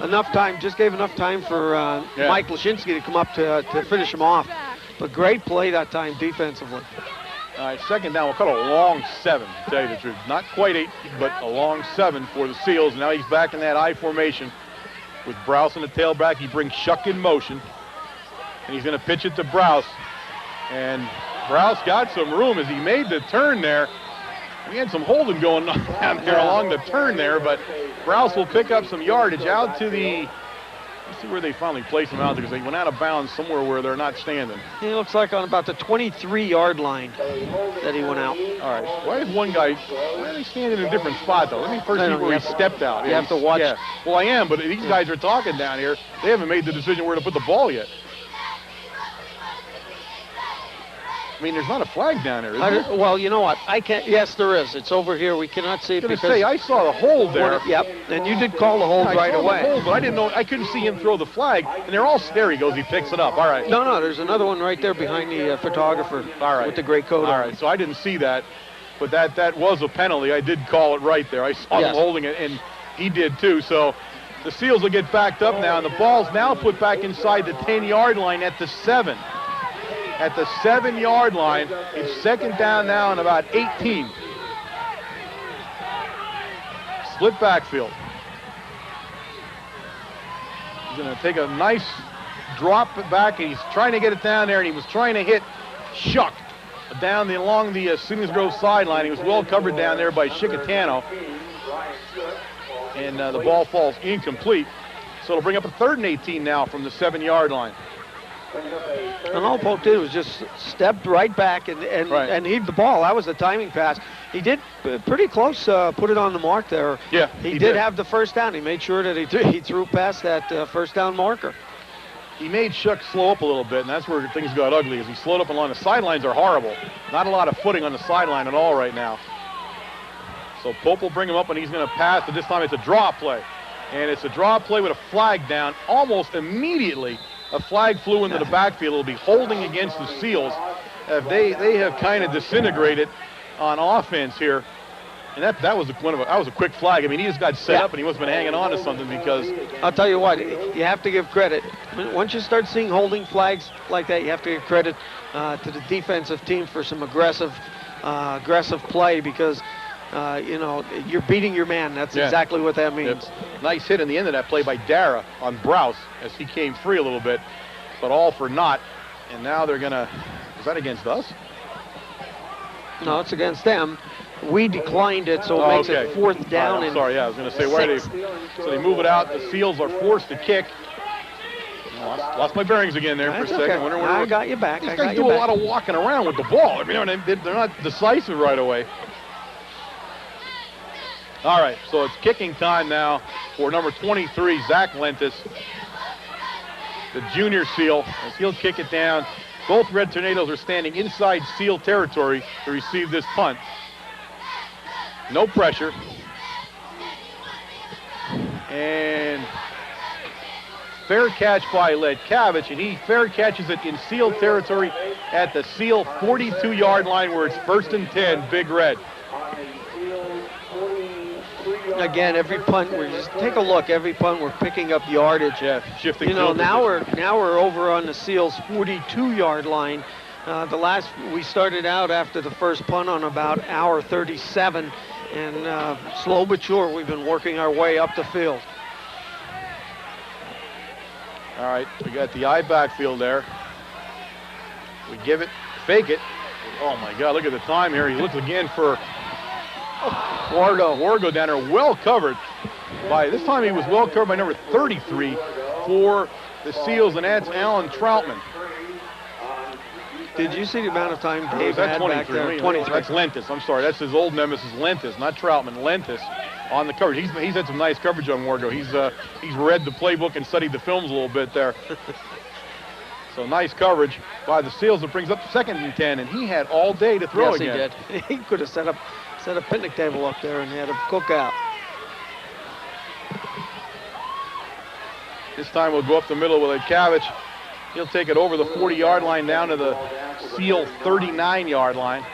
B: Enough time, just gave enough time for Mike Lashinsky to come up to finish him off. But great play that time defensively.
A: All right, 2nd down. We'll cut a long 7, to tell you the truth. Not quite 8, but a long 7 for the Seals. Now he's back in that I formation with Browse in the tailback. He brings Shuck in motion, and he's going to pitch it to Browse. And Browse got some room as he made the turn there. We had some holding going on down there along the turn there, but Browse will pick up some yardage out to the, let's see where they finally place him out there, because they went out of bounds somewhere where they're not standing.
B: He looks like on about the 23-yard line that he went out.
A: All right. Why is one guy, why are they standing in a different spot, though? Let me first see where he stepped out.
B: You have to watch.
A: Yeah. Well, I am, but these guys are talking down here. They haven't made the decision where to put the ball yet. I mean, there's not a flag down there, is there?
B: Well, you know what? I can't. Yes, there is. It's over here. We cannot see it
A: I was
B: because.
A: going to say, I saw the hold there.
B: Yep, and you did call the hold
A: I
B: right
A: saw
B: away.
A: The hold, but I didn't know. I couldn't see him throw the flag, and they're all there. He goes. He picks it up. All right.
B: No, there's another one right there behind the photographer.
A: All right.
B: With the gray coat
A: All
B: on.
A: right. So I didn't see that, but that was a penalty. I did call it right there. I saw him holding it, and he did too. So the Seals will get backed up now, and the ball's now put back inside the 10-yard line at the 7. At the 7-yard line, it's second down now and about 18. Split backfield. He's going to take a nice drop back, and he's trying to get it down there, and he was trying to hit Shuck down along the Selinsgrove sideline. He was well covered down there by Chicatano, and the ball falls incomplete. So it'll bring up a 3rd and 18 now from the 7-yard line.
B: And all Polk did was just stepped right back and heaved the ball. That was a timing pass. He did pretty close, put it on the mark there.
A: Yeah,
B: he did have the first down. He made sure that he threw past that first down marker.
A: He made Shuck slow up a little bit, and that's where things got ugly, as he slowed up along. The sidelines are horrible. Not a lot of footing on the sideline at all right now. So Pope will bring him up, and he's going to pass, but this time it's a draw play. And it's a draw play with a flag down. Almost immediately, a flag flew into the backfield. It'll be holding against the Seals. They have kind of disintegrated on offense here. And that was a quick flag. I mean, he just got set up, and he must have been hanging on to something, because
B: I'll tell you what, you have to give credit. Once you start seeing holding flags like that, you have to give credit to the defensive team for some aggressive play, because you're beating your man. That's exactly what that means.
A: Yep. Nice hit in the end of that play by Dara on Browse as he came free a little bit, but all for naught. And now they're gonna. Is that against us?
B: No, it's against them. We declined it, so it makes it 4th down.
A: I'm sorry, I was going to say, why they? So they move it out. The Seals are forced to kick. Lost my bearings again there for a second.
B: Okay. I got you back.
A: These guys do a lot of walking around with the ball. I mean, they're not decisive right away. All right, so it's kicking time now for number 23, Zach Lentis, the junior Seal, as he'll kick it down. Both Red Tornadoes are standing inside Seal territory to receive this punt. No pressure. And fair catch by Ledkavich, and he fair catches it in Seal territory at the Seal 42-yard line, where it's 1st and 10, Big Red.
B: Again, every punt, take a look. Every punt, we're picking up yardage.
A: Yeah, shifting.
B: Now we're over on the Seals 42-yard line. We started out after the first punt on about hour 37, and slow but sure, we've been working our way up the field.
A: All right, we got the I backfield there. We give it, fake it. Oh my God, look at the time here. He looks again for Wargo down there, well covered by, this time he was well covered by number 33 for the Seals, and that's Alan Troutman.
B: Did you see the amount of time Dave
A: had
B: 23, back there? 23.
A: That's Lentis. I'm sorry. That's his old nemesis, Lentis, not Troutman. Lentis on the coverage. He's had some nice coverage on Wargo. He's read the playbook and studied the films a little bit there. So nice coverage by the Seals. It brings up 2nd and 10, and he had all day to throw again.
B: Yes, he did. He could have set a picnic table up there and had a cookout.
A: This time we'll go up the middle with Ledkavich. He'll take it over the 40-yard line down to the Seal 39-yard line.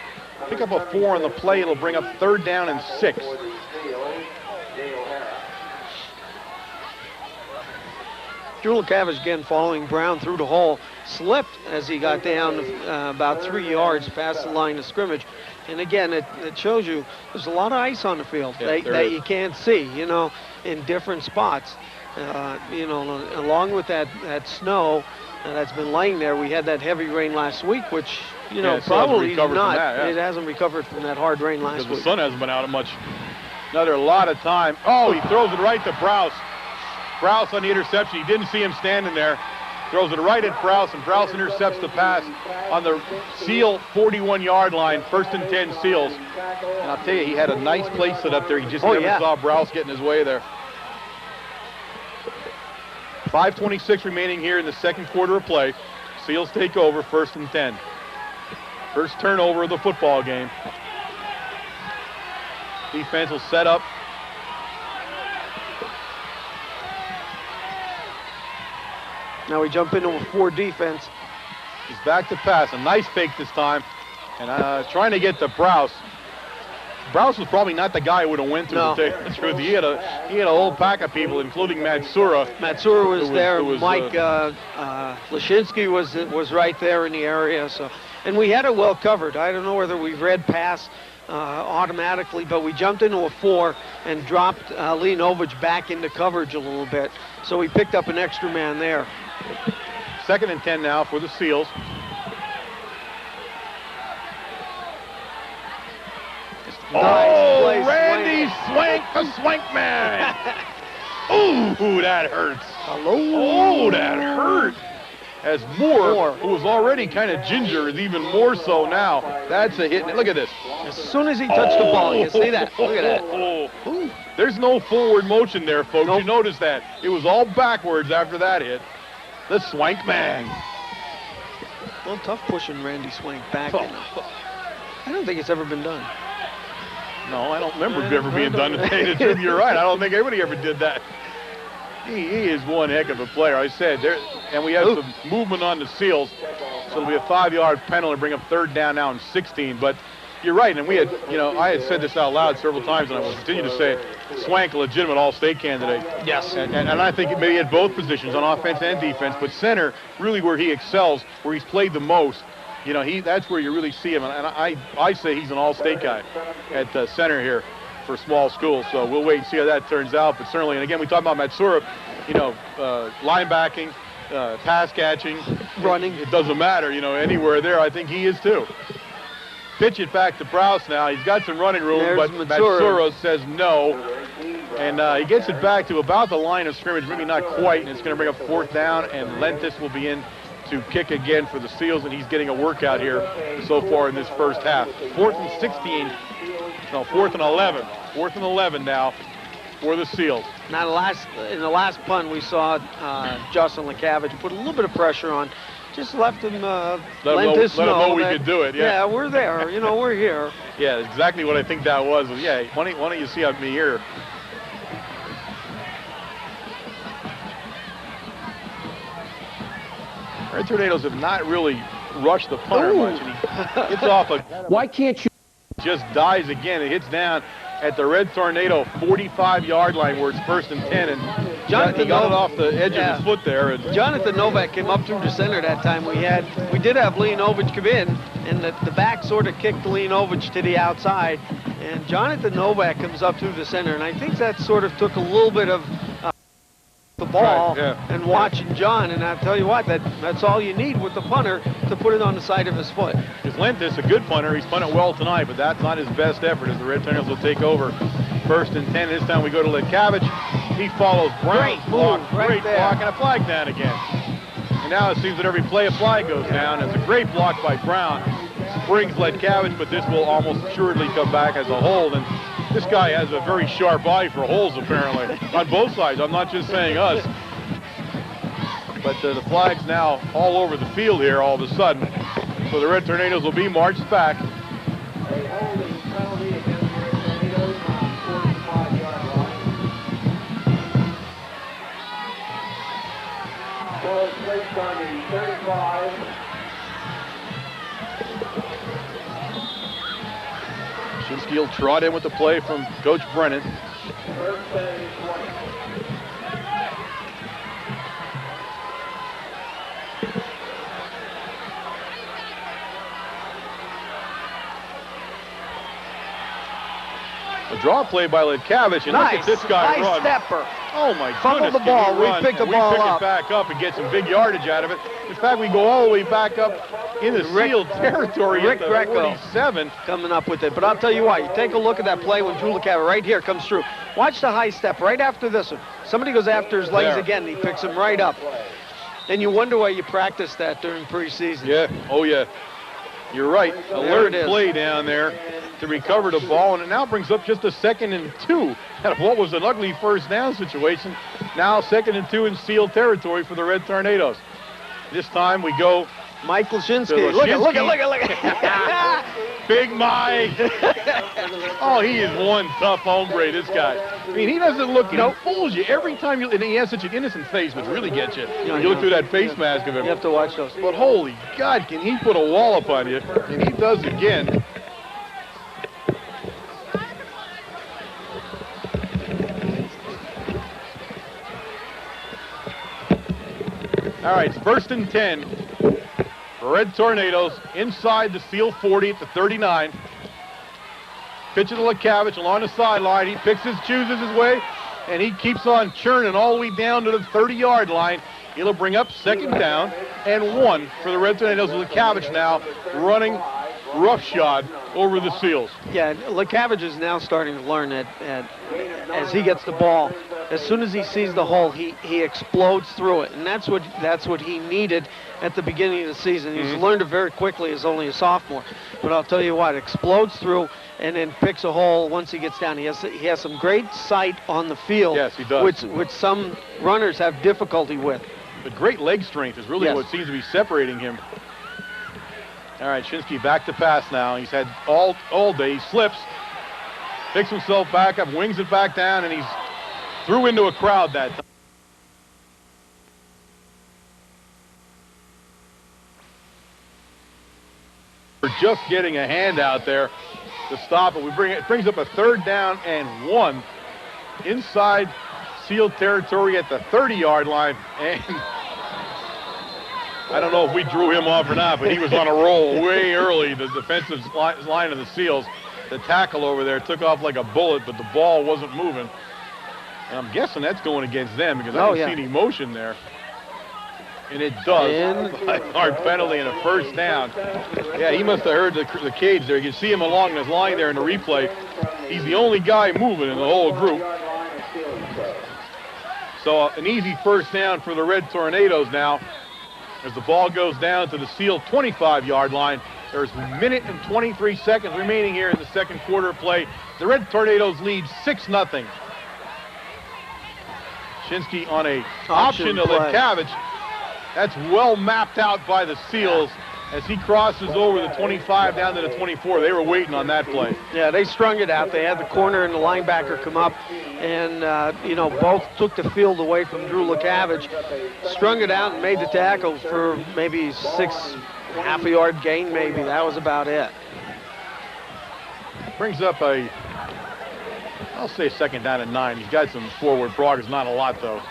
A: Pick up a 4 on the play. It'll bring up 3rd down and 6.
B: Drew Ledkavich again following Brown through the hole. Slipped as he got down about 3 yards past the line of scrimmage. And again, it shows you there's a lot of ice on the field that you can't see, in different spots. Along with that snow that's been laying there, we had that heavy rain last week, which, probably not. It hasn't recovered from that hard rain last week.
A: The sun hasn't been out much. Another lot of time. Oh, he throws it right to Browse. Browse on the interception. He didn't see him standing there. Throws it right at Browse, and Browse intercepts the pass on the Seal 41-yard line. 1st and 10 Seals. And I'll tell you, he had a nice place set up there. He just never saw Browse get in his way there. 5:26 remaining here in the second quarter of play. Seals take over, 1st and 10. First turnover of the football game. Defense will set up.
B: Now we jump into a 4 defense.
A: He's back to pass. A nice fake this time. And trying to get to Browse. Browse was probably not the guy who would have went through
B: No.
A: the tape. The truth. He had a whole pack of people, including Matsura.
B: Matsura was there.
A: who was,
B: Mike Lashinsky was right there in the area. So, and we had it well covered. I don't know whether we read pass automatically, but we jumped into a 4 and dropped Lee Novich back into coverage a little bit. So we picked up an extra man there.
A: 2nd and 10 now for the Seals.
B: Nice play,
A: Randy Swank, the Swank man. Ooh, that hurts.
B: Hello.
A: Oh, that hurt. As Moore, who was already kind of ginger, is even more so now. That's a hit. Look at this.
B: As soon as he touched the ball, you see that? Look at that. Ooh.
A: There's no forward motion there, folks.
B: Nope.
A: You notice that. It was all backwards after that hit. The Swank man.
B: A little tough pushing Randy Swank back. I don't think it's ever been done.
A: No, I don't remember it ever being done today. You're right. I don't think anybody ever did that. He is one heck of a player. I said there, and we have some movement on the Seals, so it'll be a 5-yard penalty, bring up 3rd down now and 16. But you're right, and we had, I had said this out loud several times, and I will continue to say it. Swank, a legitimate All-State candidate.
B: Yes.
A: And I think maybe at both positions, on offense and defense, but center, really where he excels, where he's played the most. That's where you really see him, and I say he's an All-State guy at center here for small schools. So we'll wait and see how that turns out. But certainly, and again, we talk about Matsura, linebacking, pass catching,
B: running.
A: It doesn't matter, anywhere there. I think he is too. Pitch it back to Browse now. He's got some running room,
B: There's
A: but
B: Matsura.
A: Matsura says no. And he gets it back to about the line of scrimmage, maybe not quite, and it's going to bring up 4th down, and Lentis will be in to kick again for the Seals, and he's getting a workout here so far in this first half. 4th and 16, no, 4th and 11. 4th and 11 now for the Seals.
B: Now, in the last punt, we saw Justin Lekavich put a little bit of pressure on. Just left him, let him know
A: we could do it.
B: Yeah, we're there. We're here.
A: Yeah, exactly what I think that was. Yeah, why don't you see me here? Red Tornadoes have not really rushed the punter much, and he gets off a...
F: Why can't you...
A: Just dies again. It hits down at the Red Tornado 45-yard line where it's 1st and 10, and he got it off the edge of his foot there. And
B: Jonathan Novak came up through the center that time. We did have Lee Novich come in, and the back sort of kicked Lee Novich to the outside, and Jonathan Novak comes up through the center, and I think that sort of took a little bit of the ball and watching John, and I'll tell you what, that's all you need with the punter to put it on the side of his foot.
A: Because Lentis, a good punter, he's punted well tonight, but that's not his best effort as the Red Tornadoes will take over 1st and 10. This time we go to Lekavich. He follows Brown's block, great block, and a flag down again. And now it seems that every play a flag goes down. It's a great block by Brown. Springs Lekavich, but this will almost assuredly come back as a hold. And this guy has a very sharp eye for holes, apparently, on both sides. I'm not just saying us. But the flag's now all over the field here all of a sudden. So the Red Tornadoes will be marched back.
C: A holding penalty against the Red Tornadoes on the 45-yard line. Ball is placed on the 35.
A: Shinsky will trot in with the play from Coach Brennan.
C: First and 20.
A: A draw play by Lekavich, and
B: Nice.
A: look at this guy
B: Nice
A: run.
B: stepper.
A: Oh my
B: Fumbled
A: goodness.
B: the ball.
A: Can he
B: We
A: run,
B: pick the
A: and
B: ball
A: we pick
B: up.
A: it back up and get some big yardage out of it. In fact, we go all the way back up in the Seal territory
B: Rick
A: at the
B: Greco
A: 47.
B: coming up with it. But I'll tell you what, you take a look at that play when Drew Lekavich right here comes through. Watch the high step right after this one. Somebody goes after his legs
A: There.
B: again, and he picks him right up. And you wonder why you practice that during preseason.
A: Yeah, oh yeah. You're right.
B: There
A: Alert
B: it is.
A: play down there to recover the ball, and it now brings up just a 2nd and 2 out of what was an ugly first down situation. Now 2nd and 2 in Seal territory for the Red Tornadoes. This time we go
B: Mike Lashinsky.
A: To
B: Look
A: Lashinsky.
B: at.
A: Big Mike. Oh, he is one tough hombre, this guy. I mean, he doesn't look, he fools you every time you, and he has such an innocent face, which really gets you. You look through that face mask of him.
B: You have to watch those.
A: But holy God, can he put a wallop on you? And he does again. All right, it's 1st and 10. Red Tornadoes inside the Seal 40 at the 39. Pitch to LeCavich along the sideline. He chooses his way, and he keeps on churning all the way down to the 30-yard line. It'll bring up 2nd down and 1 for the Red Tornadoes. LeCavich now running roughshod over the Seals.
B: Yeah, LeCavich is now starting to learn that as he gets the ball, as soon as he sees the hole, he explodes through it, and that's what he needed at the beginning of the season. He's learned it very quickly as only a sophomore. But I'll tell you what, explodes through and then picks a hole once he gets down. He has some great sight on the field.
A: Yes, he does.
B: Which some runners have difficulty with.
A: But great leg strength is really what seems to be separating him. All right, Shinsky back to pass now. He's had all day. He slips, picks himself back up, wings it back down, and he's threw into a crowd that time. We're just getting a hand out there to stop it. It brings up a 3rd down and 1 inside Seal territory at the 30-yard line. And I don't know if we drew him off or not, but he was on a roll way early. The defensive line of the Seals, the tackle over there took off like a bullet, but the ball wasn't moving. And I'm guessing that's going against them because I don't see any motion there. And it does. Hard penalty and a 1st down. Yeah, he must have heard the cage there. You can see him along this line there in the replay. He's the only guy moving in the whole group. So an easy 1st down for the Red Tornadoes now as the ball goes down to the Seal 25-yard line. There's a minute and 23 seconds remaining here in the 2nd quarter play. The Red Tornadoes lead 6-0. Shinsky on a option to LeCavich. That's well mapped out by the Seals as he crosses over the 25 down to the 24. They were waiting on that play.
B: Yeah, they strung it out. They had the corner and the linebacker come up, and both took the field away from Drew LeCavich, strung it out and made the tackle for maybe half a yard gain maybe. That was about it.
A: Brings up I'll say 2nd down and 9. He's got some forward progress, not a lot though.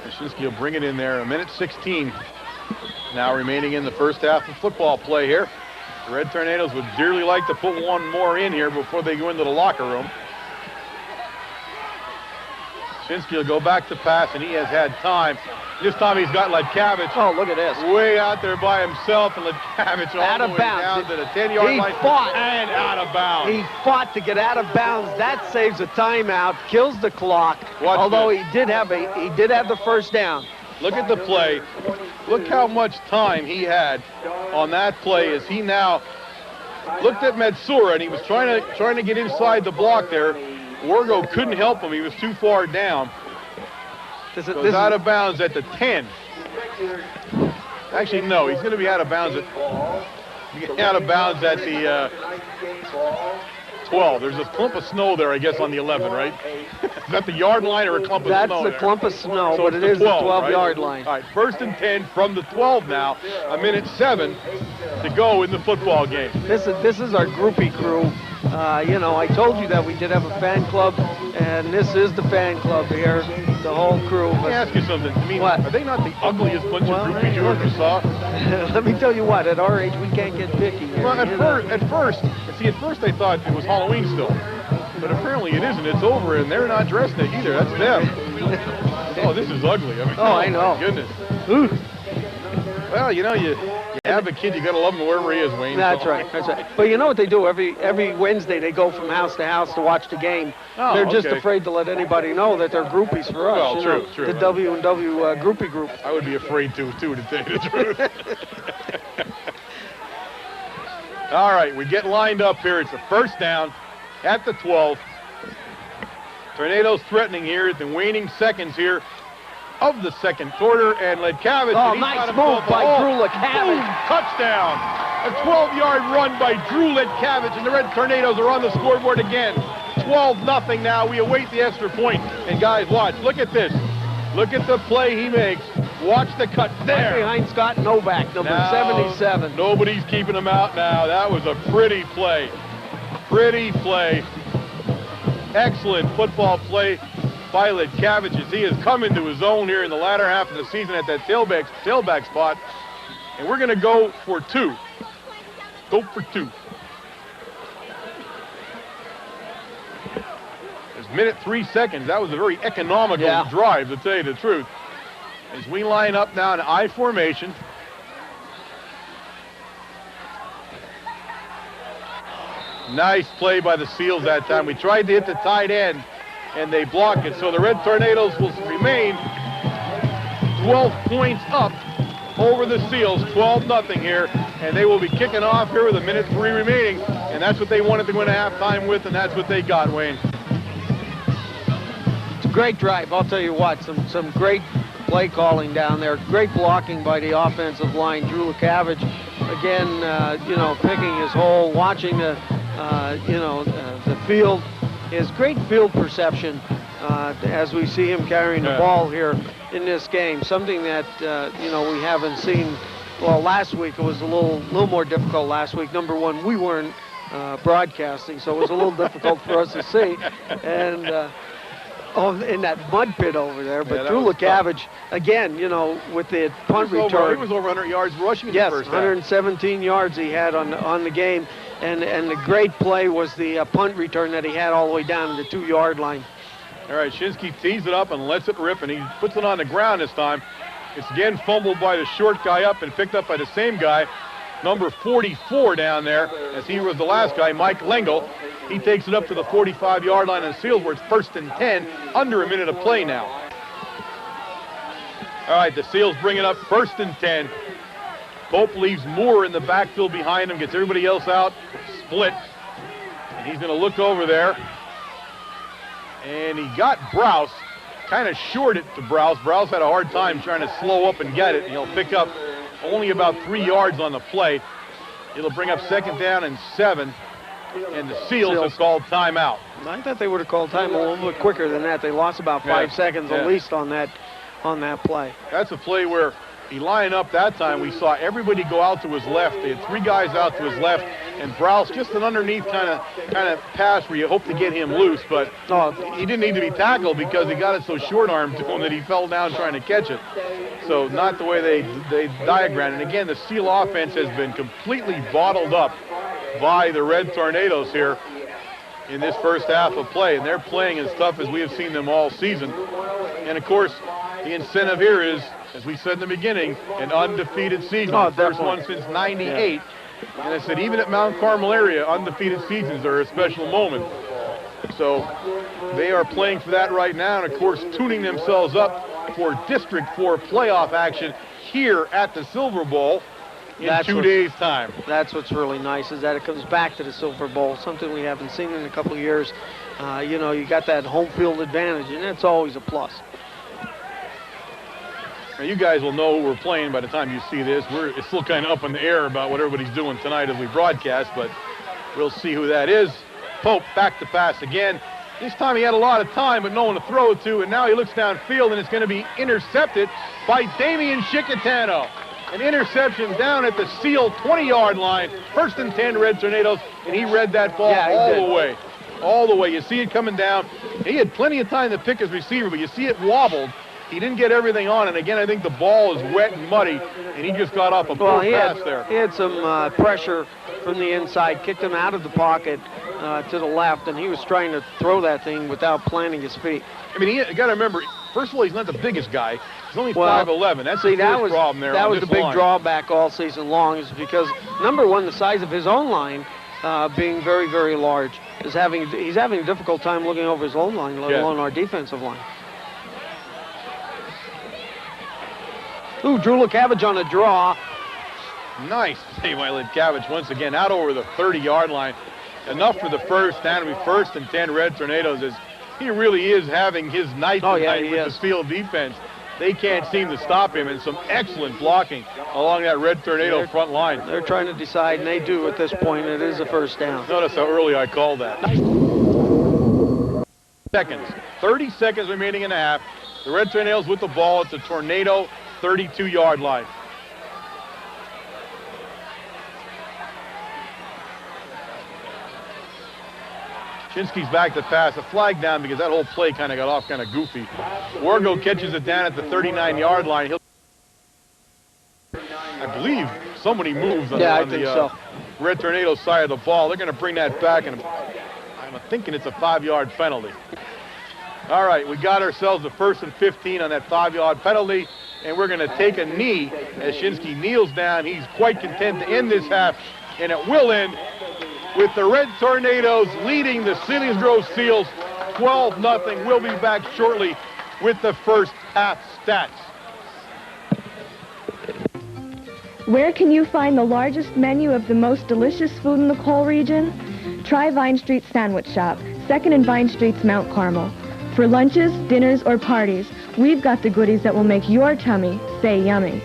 A: Shinsky will bring it in there. 1:16 now remaining in the 1st half of football play here. The Red Tornadoes would dearly like to put one more in here before they go into the locker room. Shinsky will go back to pass, and he has had time. This time he's got LeCavich.
B: Oh, look at this.
A: Way out there by himself, and LeCavich all the way down to the 10-yard line.
B: He fought.
A: And out of bounds.
B: He fought to get out of bounds. That saves a timeout, kills the clock.
A: Although
B: he did have the 1st down.
A: Look at the play. Look how much time he had on that play as he now looked at Matsura, and he was trying to get inside the block there. Wargo couldn't help him. He was too far down. This is out of bounds at the 10. Actually, no, he's going to be out of bounds at the 12. There's a clump of snow there, I guess, on the 11, right? Is that the yard line or a clump of snow?
B: That's a clump of snow,
A: so
B: but it is the 12-yard line.
A: All right, 1st and 10 from the 12 now. 1:07 to go in the football game.
B: This is our groupie crew. I told you that we did have a fan club, and this is the fan club here, the whole crew.
A: Let me ask you something. I mean,
B: what?
A: Are they not the ugliest bunch of groupies you ever saw?
B: Let me tell you what, at our age, we can't get picky here.
A: Well, at first I thought it was Halloween still. But apparently it isn't. It's over, and they're not dressed it either. That's them. Oh, this is ugly. I mean,
B: I know.
A: My goodness.
B: Ooh.
A: Well, you have a kid, you got to love him wherever he is, Wayne.
B: That's right. But you know what they do? Every Wednesday they go from house to house to watch the game. They're just afraid to let anybody know that they're groupies for us.
A: Well, true.
B: The W&W groupie group.
A: I would be afraid to tell you the truth. All right, we get lined up here. It's a 1st down at the 12. Tornadoes threatening here at the waning seconds here of the second quarter, and Ledkavich.
B: Oh,
A: and
B: nice move by Drew Ledkavich.
A: Touchdown. A 12-yard run by Drew Ledkavich, and the Red Tornadoes are on the scoreboard again. 12-0 now. We await the extra point. And guys, watch. Look at this. Look at the play he makes. Watch the cut there.
B: Right behind Scott Novak, number
A: now,
B: 77.
A: Nobody's keeping him out now. That was a pretty play. Pretty play. Excellent football play by Ledkavich as he has come into his own here in the latter half of the season at that tailback spot. And we're going to go for 2. Go for 2. There's minute 3 seconds. That was a very economical drive, to tell you the truth. As we line up now in I formation. Nice play by the Seals that time. We tried to hit the tight end, and they blocked it. So the Red Tornadoes will remain 12 points up over the Seals, 12-0 here, and they will be kicking off here with a minute 3 remaining, and that's what they wanted to go into halftime with, and that's what they got, Wayne.
B: It's a great drive, I'll tell you what. Some great play calling down there. Great blocking by the offensive line. Drew Ledkavich, again, picking his hole, watching the field. His great field perception as we see him carrying the ball here in this game. Something that, we haven't seen. Well, last week it was a little more difficult last week. Number one, we weren't broadcasting, so it was a little difficult for us to see. And in that mud pit over there. But Drew Ledkavich, again, with the punt return.
A: He was over 100 yards rushing in
B: the
A: first half.
B: 117 yards he had on the game. And the great play was the punt return that he had all the way down to the 2-yard line.
A: All right, Shinsky tees it up and lets it rip, and he puts it on the ground this time. It's again fumbled by the short guy up and picked up by the same guy, number 44 down there, as he was the last guy, Mike Lengel. He takes it up to the 45-yard line, and Seals where it's 1st and 10, under a minute of play now. All right, the Seals bring it up 1st and 10. Pope leaves Moore in the backfield behind him, gets everybody else out, split. And he's going to look over there. And he got Browse, kind of short it to Browse. Browse had a hard time trying to slow up and get it. And he'll pick up only about 3 yards on the play. It'll bring up 2nd down and 7. And the Seals have called timeout.
B: I thought they would have called time a little bit quicker than that. They lost about 5 seconds at least on that play. That's
A: a play where he lined up that time. We saw everybody go out to his left. They had 3 guys out to his left, and Browse just an underneath kind of pass where you hope to get him loose, but he didn't need to be tackled because he got it so short-armed to him that he fell down trying to catch it. So not the way they diagrammed. And again, the Seal offense has been completely bottled up by the Red Tornadoes here in this first half of play, and they're playing as tough as we have seen them all season. And of course, the incentive here is, as we said in the beginning, an undefeated season. The first one since '98. And I said, even at Mount Carmel area, undefeated seasons are a special moment. So they are playing for that right now, and of course, tuning themselves up for District 4 playoff action here at the Silver Bowl in 2 days' time.
B: That's what's really nice, is that it comes back to the Silver Bowl, something we haven't seen in a couple of years. You got that home field advantage, and that's always a plus.
A: Now, you guys will know who we're playing by the time you see this. It's still kind of up in the air about what everybody's doing tonight as we broadcast, but we'll see who that is. Pope back to pass again. This time he had a lot of time, but no one to throw it to, and now he looks downfield, and it's going to be intercepted by Damian Chicatano. An interception down at the Seal 20-yard line. 1st and 10, Red Tornadoes, and he read that ball all the way. All the way. You see it coming down. He had plenty of time to pick his receiver, but you see it wobbled. He didn't get everything on, and again, I think the ball is wet and muddy, and he just got off a poor pass there.
B: He had some pressure from the inside, kicked him out of the pocket to the left, and he was trying to throw that thing without planting his feet.
A: I mean, you got to remember, first of all, he's not the biggest guy. He's only 5'11". That's the first problem there.
B: That was the big drawback all season long, is because, number one, the size of his own line being very, very large. He's having a difficult time looking over his own line, let alone our defensive line. Ooh, Drew Ledkavich on a draw.
A: Nice play by Ledkavich once again out over the 30-yard line. Enough for the first down. To be 1st and 10 Red Tornadoes, as he really is having his night tonight with the field defense. they can't seem to stop him, and some excellent blocking along that Red Tornado front line.
B: They're trying to decide, and they do at this point. It is a first down.
A: Notice how early I called that. Seconds. 30 seconds remaining in the half. The Red Tornadoes with the ball at the Tornado 32-yard line. Shinsky's back to pass. A flag down because that whole play kind of got off kind of goofy. Wargo catches it down at the 39-yard line. I believe somebody moves on, the Red Tornado side of the ball. They're going to bring that back, and I'm thinking it's a 5-yard penalty. All right, we got ourselves a 1st and 15 on that 5-yard penalty, and we're going to take a knee as Shinsky kneels down. He's quite content to end this half, and it will end with the Red Tornadoes leading the Selinsgrove Seals 12-0. We'll be back shortly with the first half stats.
F: Where can you find the largest menu of the most delicious food in the coal region? Try Vine Street Sandwich Shop, 2nd and Vine Street's Mount Carmel. For lunches, dinners, or parties, we've got the goodies that will make your tummy say yummy.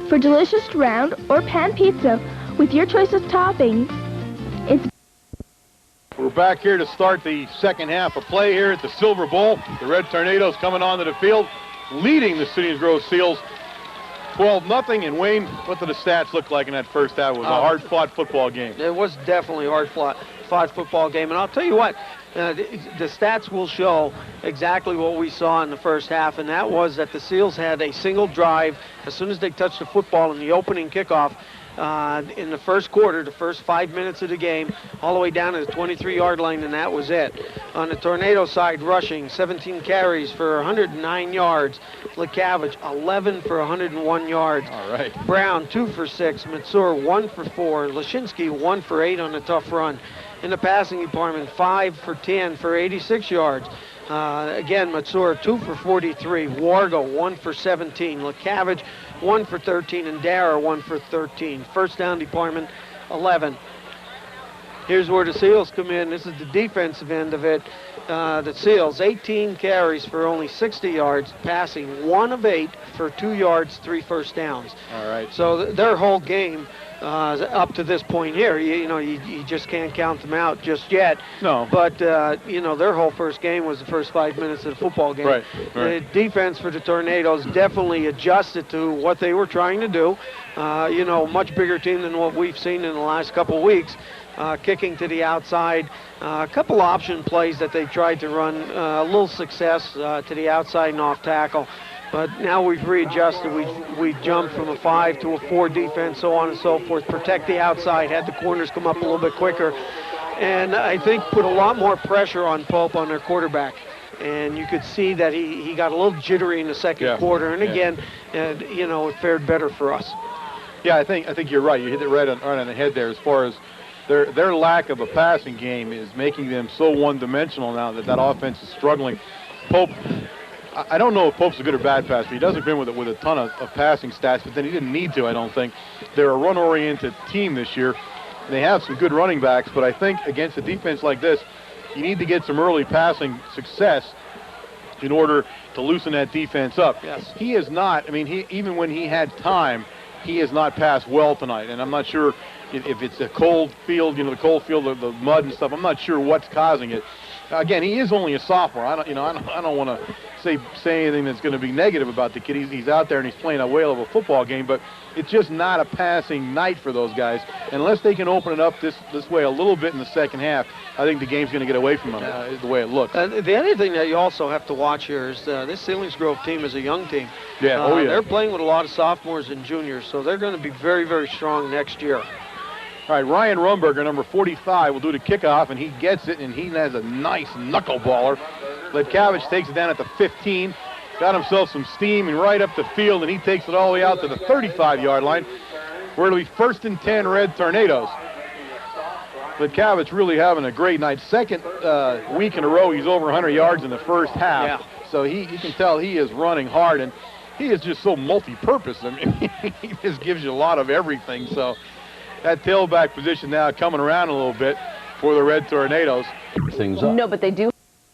G: For delicious round or pan pizza with your choice of toppings,
A: we're back here to start the second half of play here at the Silver Bowl. The Red Tornadoes coming onto the field, leading the Selinsgrove Seals 12-0. And Wayne, what did the stats look like in that first half? It was a hard-fought football game.
B: It was definitely a hard-fought football game. And I'll tell you what, the stats will show exactly what we saw in the first half, and that was that the Seals had a single drive as soon as they touched the football in the opening kickoff. In the first quarter, the first 5 minutes of the game, all the way down to the 23-yard line, and that was it. On the Tornado side, rushing, 17 carries for 109 yards. LeCavage, 11 for 101 yards.
A: All right.
B: Brown, 2 for 6. Matsur, 1 for 4. Lashinsky, 1 for 8 on a tough run. In the passing department, 5 for 10 for 86 yards. Again, Matsur, 2 for 43. Wargo, 1 for 17. LeCavage, 1 for 13. And Dara, 1 for 13. First down department, 11. Here's where the Seals come in. This is the defensive end of it. The Seals, 18 carries for only 60 yards, passing 1 of 8 for 2 yards, 3 first downs.
A: All right.
B: So their whole game up to this point here, you just can't count them out just yet.
A: No.
B: But, their whole first game was the first 5 minutes of the football game.
A: Right.
B: The defense for the Tornadoes definitely adjusted to what they were trying to do. Much bigger team than what we've seen in the last couple of weeks. Kicking to the outside, a couple option plays that they tried to run, a little success to the outside and off tackle. But now we've readjusted. We jumped from a 5 to a 4 defense, so on and so forth. Protect the outside, had the corners come up a little bit quicker. And I think put a lot more pressure on Pope on their quarterback. And you could see that he got a little jittery in the second quarter. And again, it fared better for us.
A: Yeah, I think you're right. You hit it right on the head there as far as their lack of a passing game is making them so one-dimensional now that offense is struggling. Pope, I don't know if Pope's a good or bad passer. He doesn't come with a ton of passing stats, but then he didn't need to, I don't think. They're a run-oriented team this year. They have some good running backs, but I think against a defense like this, you need to get some early passing success in order to loosen that defense up.
B: Yes.
A: He is not, even when he had time, he has not passed well tonight, and I'm not sure if it's a cold field, the cold field, the mud and stuff. I'm not sure what's causing it. Again, he is only a sophomore. I don't want to say anything that's going to be negative about the kid. He's out there and he's playing a whale of a football game, but it's just not a passing night for those guys. Unless they can open it up this way a little bit in the second half, I think the game's going to get away from them, the way it looks.
B: The other thing that you also have to watch here is this Selinsgrove team is a young team.
A: Yeah,
B: They're playing with a lot of sophomores and juniors, so they're going to be very, very strong next year.
A: All right, Ryan Rumberger, number 45, will do the kickoff, and he gets it, and he has a nice knuckleballer. Letcavage takes it down at the 15, got himself some steam, and right up the field, and he takes it all the way out to the 35-yard line, where it'll be 1st and 10 Red Tornadoes. Letcavage really having a great night. Second week in a row, he's over 100 yards in the first half.
B: Yeah.
A: So you can tell he is running hard, and he is just so multi-purpose. He just gives you a lot of everything. So that tailback position now coming around a little bit for the Red Tornadoes.
H: Things up.
G: No, but they do.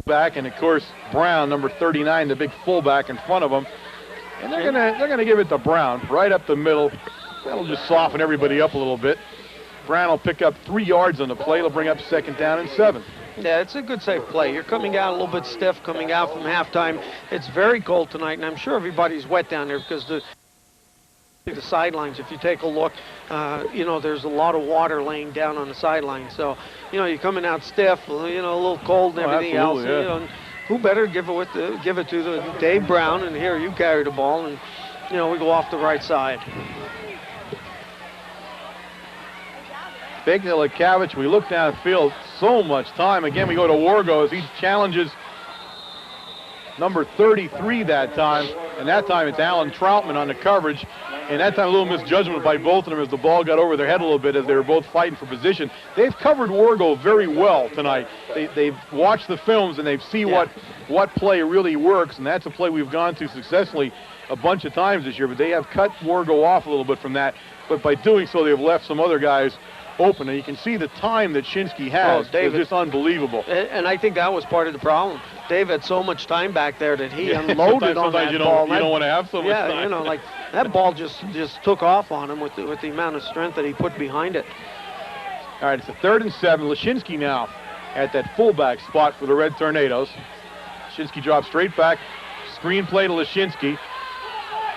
A: back, and of course Brown, number 39, the big fullback in front of them. And they're gonna give it to Brown right up the middle. That'll just soften everybody up a little bit. Brown will pick up 3 yards on the play. It'll bring up 2nd down and 7.
B: Yeah, it's a good safe play. You're coming out a little bit stiff, coming out from halftime. It's very cold tonight, and I'm sure everybody's wet down there because the sidelines, if you take a look, you know, there's a lot of water laying down on the sidelines. So, you know, you're coming out stiff, you know, a little cold and everything else.
A: Yeah.
B: You know, and who better give it to the Dave Brown, and here you carry the ball, and, you know, we go off the right side.
A: Big Lekavich, we look downfield, so much time. Again, we go to Wargo as he challenges number 33 that time. And that time it's Alan Troutman on the coverage. And that time a little misjudgment by both of them as the ball got over their head a little bit as they were both fighting for position. They've covered Wargo very well tonight. They've watched the films and they've seen what play really works. And that's a play we've gone to successfully a bunch of times this year. But they have cut Wargo off a little bit from that. But by doing so, they've left some other guys open, and you can see the time that Shinsky has. It's just unbelievable.
B: And I think that was part of the problem. Dave had so much time back there that he unloaded on that ball.
A: You don't want to have so much time.
B: Yeah, you know, like that ball just took off on him with the amount of strength that he put behind it.
A: All right, it's a 3rd and 7. Leshinsky now at that fullback spot for the Red Tornadoes. Leshinsky drops straight back, screen play to Leshinsky.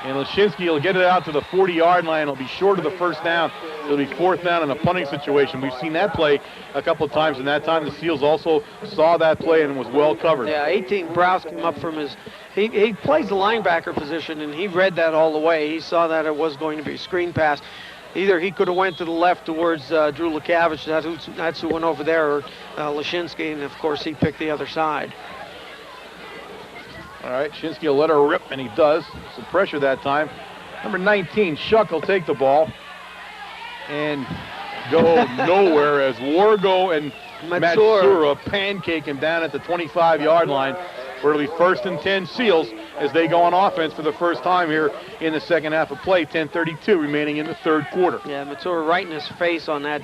A: And Leshinsky will get it out to the 40-yard line. It'll be short of the 1st down. It'll be 4th down in a punting situation. We've seen that play a couple of times, and that time the Seals also saw that play and was well covered.
B: Yeah, 18 Browse came up from his... He plays the linebacker position, and he read that all the way. He saw that it was going to be a screen pass. Either he could have went to the left towards Drew Lekavich, that's who went over there, or Leshinsky, and of course he picked the other side.
A: All right, Shinsky will let her rip, and he does. Some pressure that time. Number 19, Shuck will take the ball and go nowhere as Wargo and Matsura pancake him down at the 25-yard line, where it'll be 1st and 10 Seals as they go on offense for the first time here in the second half of play. 10:32 remaining in the 3rd quarter.
B: Yeah, Matsura right in his face on that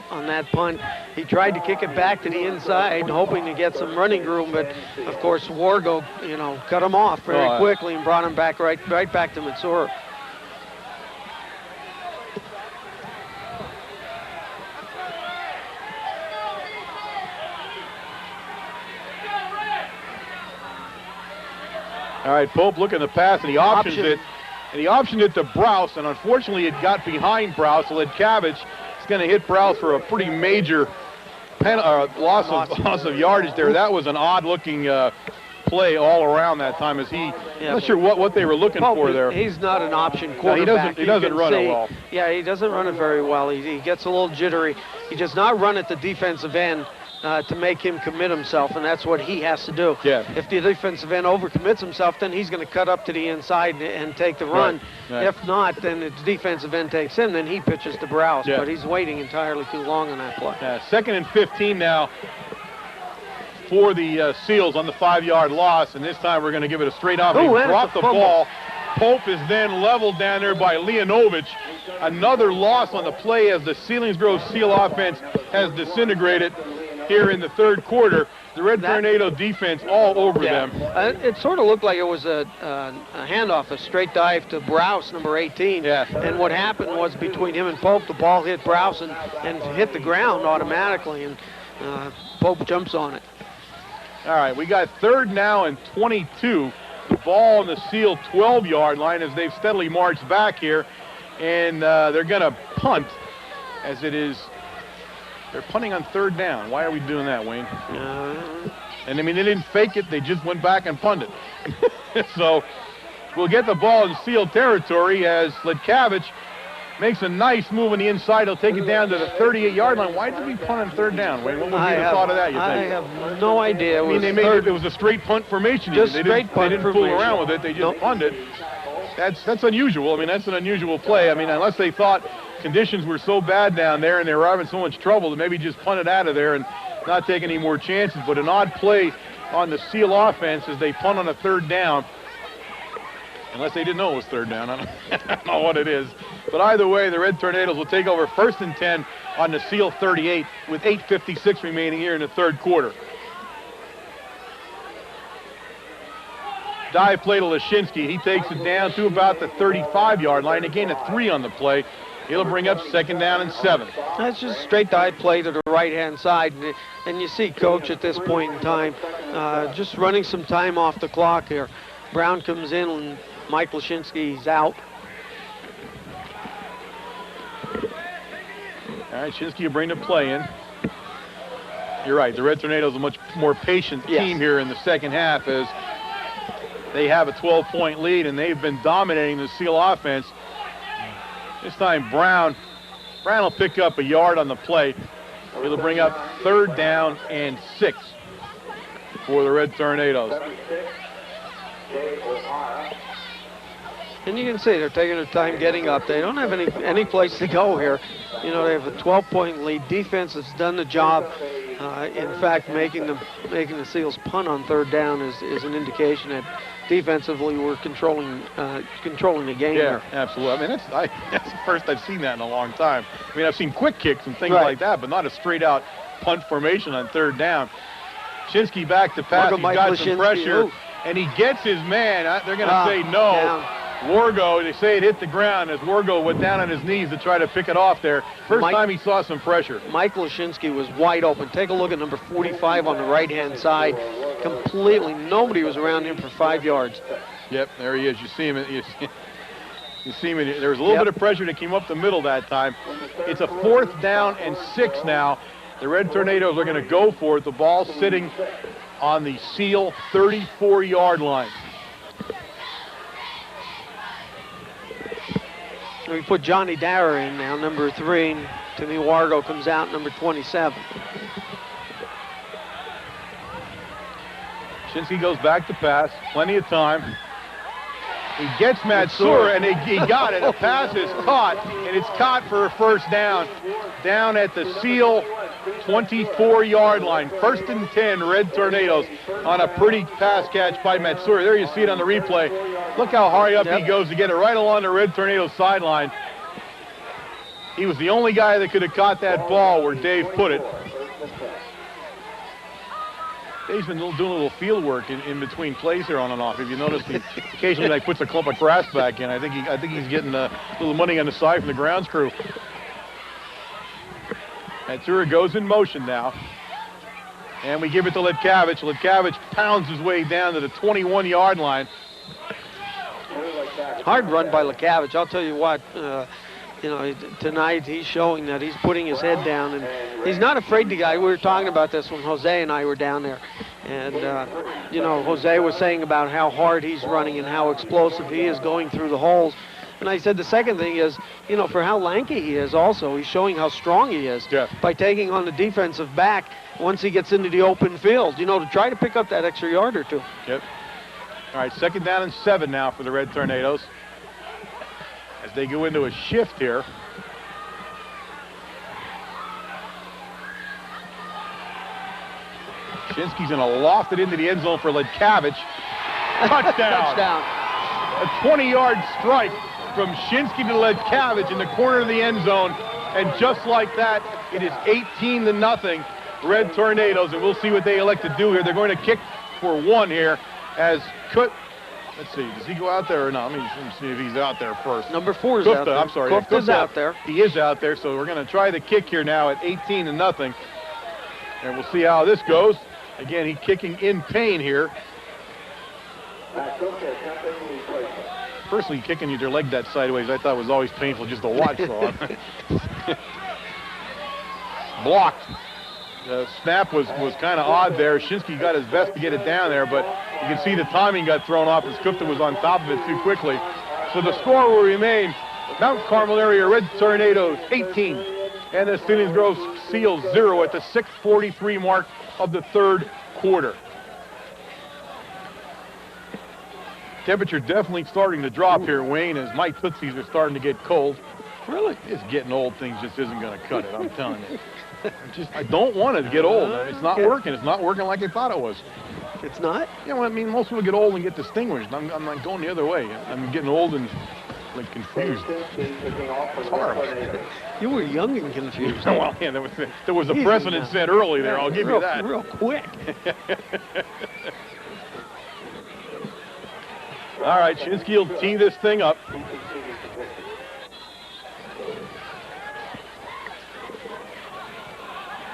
B: punt. He tried to kick it back to the inside, hoping to get some running room, but of course Wargo, you know, cut him off very quickly and brought him back right back to Matsura.
A: All right, Pope looking to pass, and he options it. And he optioned it to Browse, and unfortunately it got behind Browse. Lekavich is going to hit Browse for a pretty major loss of yardage there. That was an odd-looking play all around that time as I'm not sure what they were looking for there.
B: He's not an option quarterback.
A: He doesn't run it well.
B: Yeah, he doesn't run it very well. He gets a little jittery. He does not run at the defensive end to make him commit himself, and that's what he has to do.
A: Yeah.
B: If the defensive end overcommits himself, then he's going to cut up to the inside and take the run.
A: Right.
B: If not, then the defensive end takes him, then he pitches to Browse, but he's waiting entirely too long on that play.
A: 2nd and 15 now for the Seals on the 5-yard loss, and this time we're going to give it a straight off. He dropped the ball. Pope is then leveled down there by Leonovich. Another loss on the play as the Selinsgrove Seal offense has disintegrated here in the 3rd quarter. The Red Tornado defense all over them.
B: It sort of looked like it was a handoff, a straight dive to Browse, number 18.
A: Yeah.
B: And what happened was between him and Pope, the ball hit Browse and hit the ground automatically, and Pope jumps on it.
A: All right, we got 3rd now and 22. The ball on the Seal 12-yard line as they've steadily marched back here. And they're going to punt as it is. They're punting on 3rd down. Why are we doing that, Wayne? And I mean, they didn't fake it. They just went back and punted. So we'll get the ball in Seal territory as Lekavich makes a nice move on the inside. He'll take it down to the 38-yard line. Why did we punt on 3rd down, Wayne? What would be the thought of that, you think?
B: I have no idea.
A: I mean, it was a straight punt formation.
B: Just
A: they
B: straight punt
A: They didn't fool around with it. They just punted. That's unusual. I mean, that's an unusual play. I mean, unless they thought conditions were so bad down there and they were having so much trouble that maybe just punt it out of there and not take any more chances. But an odd play on the Seal offense as they punt on a 3rd down. Unless they didn't know it was 3rd down. I don't know what it is. But either way, the Red Tornadoes will take over 1st and 10 on the Seal 38 with 8:56 remaining here in the 3rd quarter. Dive play to Lashinsky. He takes it down to about the 35-yard line. A gain of 3 on the play. He'll bring up 2nd down and 7.
B: That's just straight dive play to the right-hand side. And you see Coach at this point in time just running some time off the clock here. Brown comes in and Mike Lashinsky's out.
A: All right, Shinsky will bring the play in. You're right, the Red Tornadoes are a much more patient team here in the second half as they have a 12-point lead and they've been dominating the Seal offense. This time Brown will pick up a yard on the play. He'll bring up 3rd down and 6 for the Red Tornadoes.
B: And you can see they're taking their time getting up. They don't have any place to go here. You know, they have a 12-point lead. Defense has done the job. In fact, making the Seals punt on 3rd down is an indication that defensively we're controlling the game here.
A: Yeah, absolutely. I mean, that's the first I've seen that in a long time. I mean, I've seen quick kicks and things like that, but not a straight-out punt formation on 3rd down. Shinsky back to pass. He's got some pressure, and he gets his man. They're going to say no.
B: Down.
A: Wargo, they say it hit the ground as Wargo went down on his knees to try to pick it off there. First time he saw some pressure.
B: Mike Lashinsky was wide open. Take a look at number 45 on the right-hand side. Completely, nobody was around him for 5 yards.
A: Yep, there he is. You see him. You see him. There was a little bit of pressure that came up the middle that time. It's a 4th down and 6 now. The Red Tornadoes are going to go for it. The ball sitting on the Seal 34-yard line.
B: We put Johnny Dara in now, number 3. And Timmy Wargo comes out, number 27.
A: Shinsky goes back to pass. Plenty of time. He gets Mansour, and he got it. A pass is caught, and it's caught for a 1st down. Down at the Seal 24-yard line. 1st and 10, Red Tornadoes on a pretty pass catch by Mansour. There you see it on the replay. Look how high up he goes to get it right along the Red Tornadoes sideline. He was the only guy that could have caught that ball where Dave put it. Dave's been doing a little field work in between plays here on and off. If you notice, he occasionally puts a clump of grass back in. I think he's getting a little money on the side from the grounds crew. Mansour goes in motion now. And we give it to Letkavich. Letkavich pounds his way down to the 21-yard line.
B: Hard run by Letkavich. I'll tell you what, you know, tonight he's showing that he's putting his head down, and he's not afraid to guy. We were talking about this when Jose and I were down there. And, you know, Jose was saying about how hard he's running and how explosive he is going through the holes. And I said the second thing is, you know, for how lanky he is also, he's showing how strong he is by taking on the defensive back once he gets into the open field, you know, to try to pick up that extra yard or two.
A: Yep. All right, 2nd down and 7 now for the Red Tornadoes as they go into a shift here. Shinsky's going to loft it into the end zone for Letkavich. Touchdown.
B: Touchdown.
A: A 20-yard strike from Shinsky to Letkavich in the corner of the end zone. And just like that, it is 18-0 Red Tornadoes. And we'll see what they elect to do here. They're going to kick for 1 here as let's see, does he go out there or not? Let me see if he's out there first.
B: Number 4 is out there.
A: I'm sorry.
B: Kufta's out there.
A: He is out there, so we're going to try the kick here now at 18-0. And we'll see how this goes. Again, he's kicking in pain here. Personally, kicking your leg that sideways I thought was always painful just to watch. Blocked. The snap was kind of odd there. Shinsky got his best to get it down there, but you can see the timing got thrown off as Kufta was on top of it too quickly. So the score will remain Mount Carmel area Red Tornadoes 18 and the Selinsgrove Seals 0 at the 6:43 mark of the 3rd quarter. Temperature definitely starting to drop here, Wayne, as my Tootsies are starting to get cold. Really? It's getting old. Things just isn't going to cut it, I'm telling you. I don't want it to get old. It's not working. It's not working like I thought it was.
B: It's not?
A: Yeah, well, I mean, most people get old and get distinguished. I'm not going the other way. I'm getting old and like confused. It's horrible.
B: You were young and confused.
A: Well, yeah, there was a precedent set early there. I'll give you that.
B: Real quick.
A: All right, Shinsky will tee this thing up.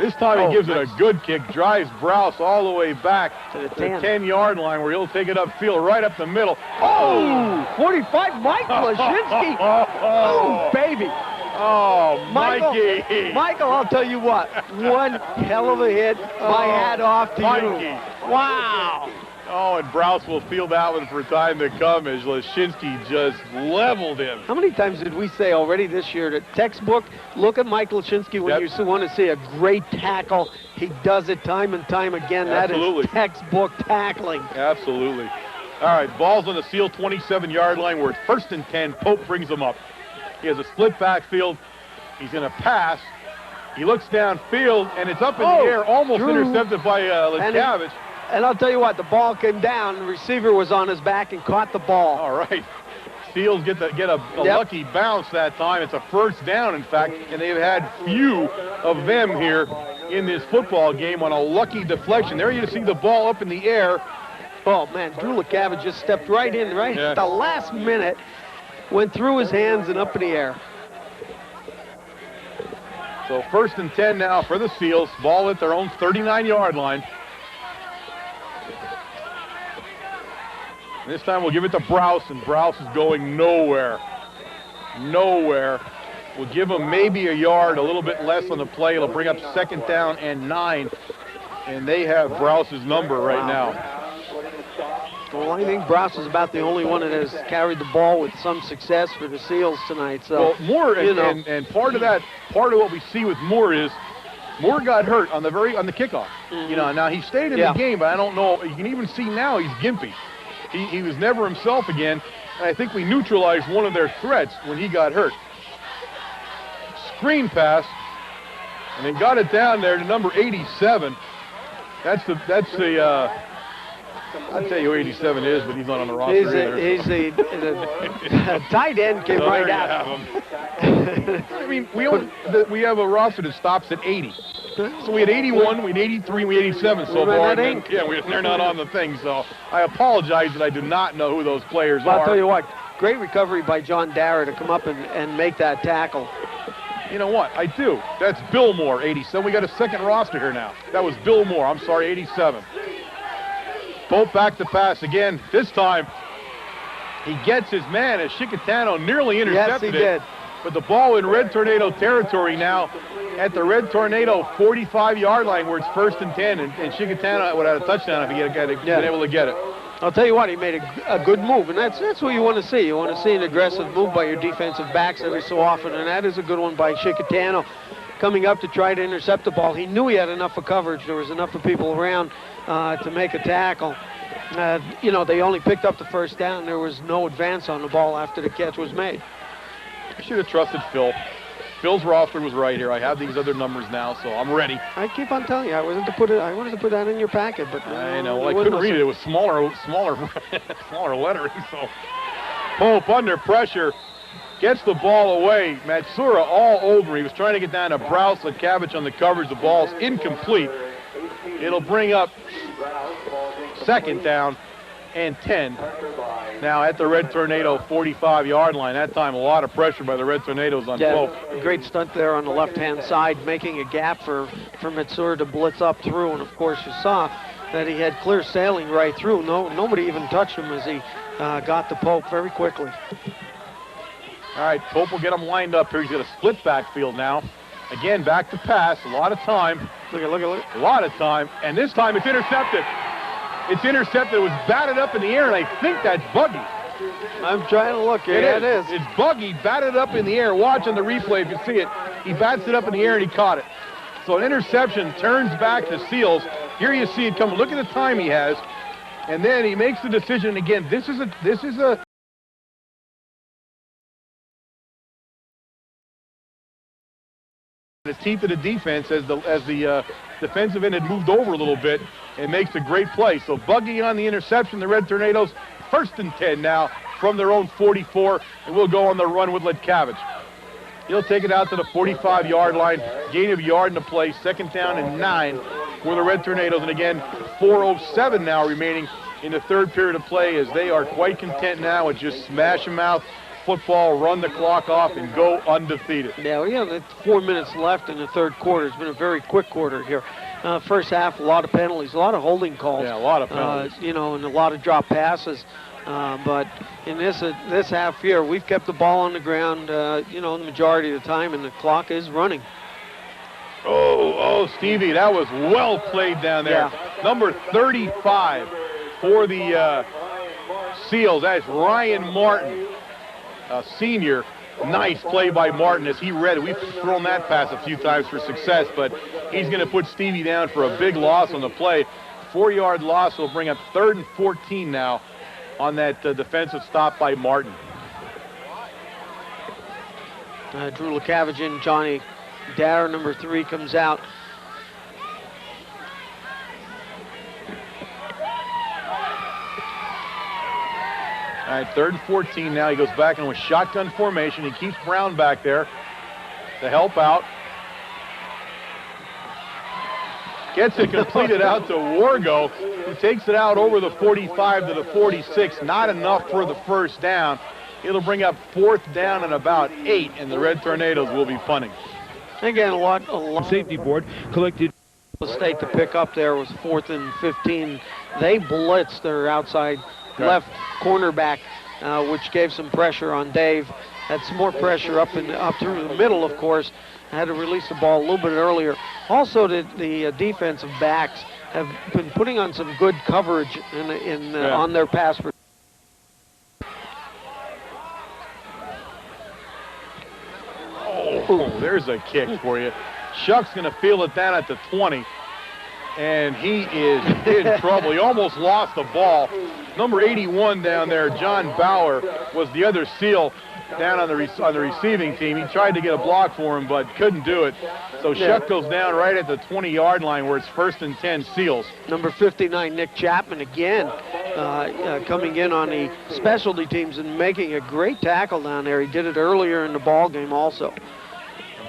A: This time he gives it a good kick, drives Browse all the way back to the 10-yard line where he'll take it upfield right up the middle.
B: Oh, 45, Mike Lashinsky. Oh, baby.
A: Oh, Mikey.
B: Michael, I'll tell you what, one hell of a hit. My hat off to
A: Mikey.
B: you. Wow.
A: Oh, and Browse will feel that one for time to come as Lashinsky just leveled him.
B: How many times did we say already this year that textbook, look at Mike Lashinsky when you want to see a great tackle. He does it time and time again.
A: Absolutely.
B: That is textbook tackling.
A: Absolutely. All right, ball's on the Seal 27-yard line where it's 1st and 10. Pope brings him up. He has a split backfield. He's going to pass. He looks downfield, and it's up in the air, almost intercepted by Letkavich.
B: And I'll tell you what, the ball came down, the receiver was on his back and caught the ball.
A: All right. Seals get a lucky bounce that time. It's a 1st down, in fact, and they've had few of them here in this football game on a lucky deflection. There you see the ball up in the air.
B: Oh, man, Drew Letkavich just stepped right in, at the last minute, went through his hands and up in the air.
A: So 1st and 10 now for the Seals. Ball at their own 39-yard line. This time we'll give it to Browse, and Browse is going nowhere. Nowhere. We'll give him maybe a yard, a little bit less on the play. It'll bring up 2nd down and 9. And they have Browse's number right now.
B: Well, I think Browse is about the only one that has carried the ball with some success for the Seals tonight. So,
A: well, Moore, and part of what we see with Moore is Moore got hurt on the kickoff.
B: Mm-hmm.
A: Now he stayed in the game, but I don't know. You can even see now he's gimpy. He was never himself again, and I think we neutralized one of their threats when he got hurt. Screen pass, and they got it down there to number 87. That's the I'll tell you who 87 is, but he's not on the roster either.
B: He's the tight end came right out.
A: I mean, we have a roster that stops at 80. So we had 81, we had 83, we had 87 so far. They're not on the thing, so I apologize that I do not know who those players are.
B: I'll tell you what, great recovery by John Dara to come up and make that tackle.
A: You know what? I do. That's Bill Moore, 87. We got a 2nd roster here now. That was Bill Moore. I'm sorry, 87. Pope back to pass again. This time, he gets his man as Chicatano nearly intercepted
B: it. Yes, he did.
A: But the ball in Red Tornado territory now at the Red Tornado 45-yard line where it's 1st and 10, and Chicatano would have had a touchdown if he had been able to get it.
B: I'll tell you what, he made a good move, and that's what you want to see. You want to see an aggressive move by your defensive backs every so often, and that is a good one by Chicatano coming up to try to intercept the ball. He knew he had enough of coverage. There was enough of people around to make a tackle. They only picked up the 1st down. There was no advance on the ball after the catch was made.
A: I should have trusted Phil. Phil's roster was right here. I have these other numbers now, so I'm ready.
B: I keep on telling you, I wanted to put that in your packet, but
A: I know. Well, I couldn't read it. It was smaller lettering. So Pope under pressure gets the ball away. Matsura all over. He was trying to get down to Browse, Letkavich on the coverage. The ball's incomplete. It'll bring up 2nd down and 10. Now at the Red Tornado 45-yard line. That time a lot of pressure by the Red Tornadoes on Pope.
B: Great stunt there on the left-hand side, making a gap for Matsura to blitz up through. And, of course, you saw that he had clear sailing right through. Nobody even touched him as he got to Pope very quickly.
A: All right, Pope will get him lined up here. He's got a split backfield now. Again, back to pass. A lot of time.
B: Look.
A: A lot of time. And this time it's intercepted. It's intercepted. It was batted up in the air, and I think that's Buggy.
B: I'm trying to look here.
A: It is. It's Buggy batted up in the air. Watch on the replay if you see it. He bats it up in the air, and he caught it. So an interception turns back to Seals. Here you see it coming. Look at the time he has. And then he makes the decision. Again, this is a the teeth of the defense as the defensive end had moved over a little bit and makes a great play. So Buggy on the interception, the Red Tornadoes 1st and 10 now from their own 44, and we'll go on the run with Letkavich. He'll take it out to the 45-yard line, gain of a yard in the play, 2nd down and 9 for the Red Tornadoes. And again, 4:07 now remaining in the third period of play, as they are quite content now with just smash mouth football, run the clock off, and go undefeated.
B: Yeah, we have 4 minutes left in the third quarter. It's been a very quick quarter here. First half, a lot of penalties, a lot of holding calls.
A: Yeah, a lot of penalties.
B: You know, and a lot of drop passes. But in this half here, we've kept the ball on the ground, you know, the majority of the time, and the clock is running.
A: Oh, Stevie, that was well played down there.
B: Yeah.
A: Number 35 for the Seals. That's Ryan Martin, a senior. Nice play by Martin as he read it. We've thrown that pass a few times for success, but he's going to put Stevie down for a big loss on the play. 4-yard loss will bring up 3rd and 14 now on that defensive stop by Martin.
B: Drew LeCavagen, Johnny Dare, number 3, comes out.
A: All right, 3rd and 14 now. He goes back in with shotgun formation. He keeps Brown back there to help out. Gets it completed out to Wargo, who takes it out over the 45 to the 46. Not enough for the first down. It'll bring up 4th down and about 8, and the Red Tornadoes will be punting.
B: Again, a lot.
H: Safety board collected.
B: Mistake to pick up there was 4th and 15. They blitzed their outside left cornerback, which gave some pressure on Dave. Had some more pressure up through the middle, of course. Had to release the ball a little bit earlier. Also, the defensive backs have been putting on some good coverage on their pass.
A: Oh, there's a kick for you. Shuck's going to field it down at the 20, and he is in trouble. He almost lost the ball. Number 81 down there, John Bauer, was the other Seal down on the receiving team. He tried to get a block for him, but couldn't do it. So Shuck goes down right at the 20-yard line where it's 1st and 10 Seals.
B: Number 59, Nick Chapman, again, coming in on the specialty teams and making a great tackle down there. He did it earlier in the ball game also.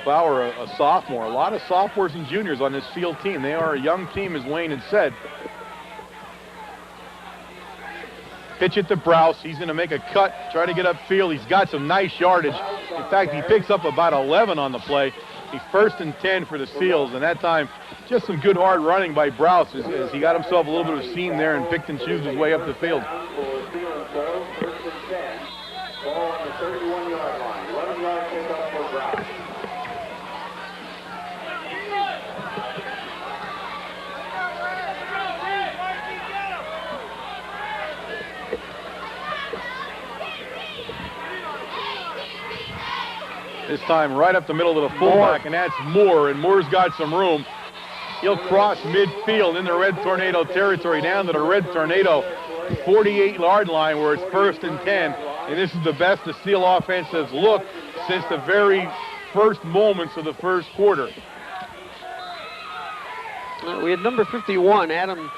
A: Bauer, a sophomore. A lot of sophomores and juniors on this Seal team. They are a young team, as Wayne had said. Pitch it to Browse. He's going to make a cut, try to get upfield. He's got some nice yardage. In fact, he picks up about 11 on the play. He's 1st and 10 for the Seals, and that time just some good hard running by Browse as he got himself a little bit of a seam there and picked and chose his way up the field.
C: Ball on the 31-yard line. 11-yard pickup for Browse.
A: This time right up the middle of the fullback, and that's Moore, and Moore's got some room. He'll cross midfield in the Red Tornado territory down to the Red Tornado 48-yard line where it's 1st and 10, and this is the best the Seal offense has looked since the very first moments of the first quarter.
B: We had number 51, Adam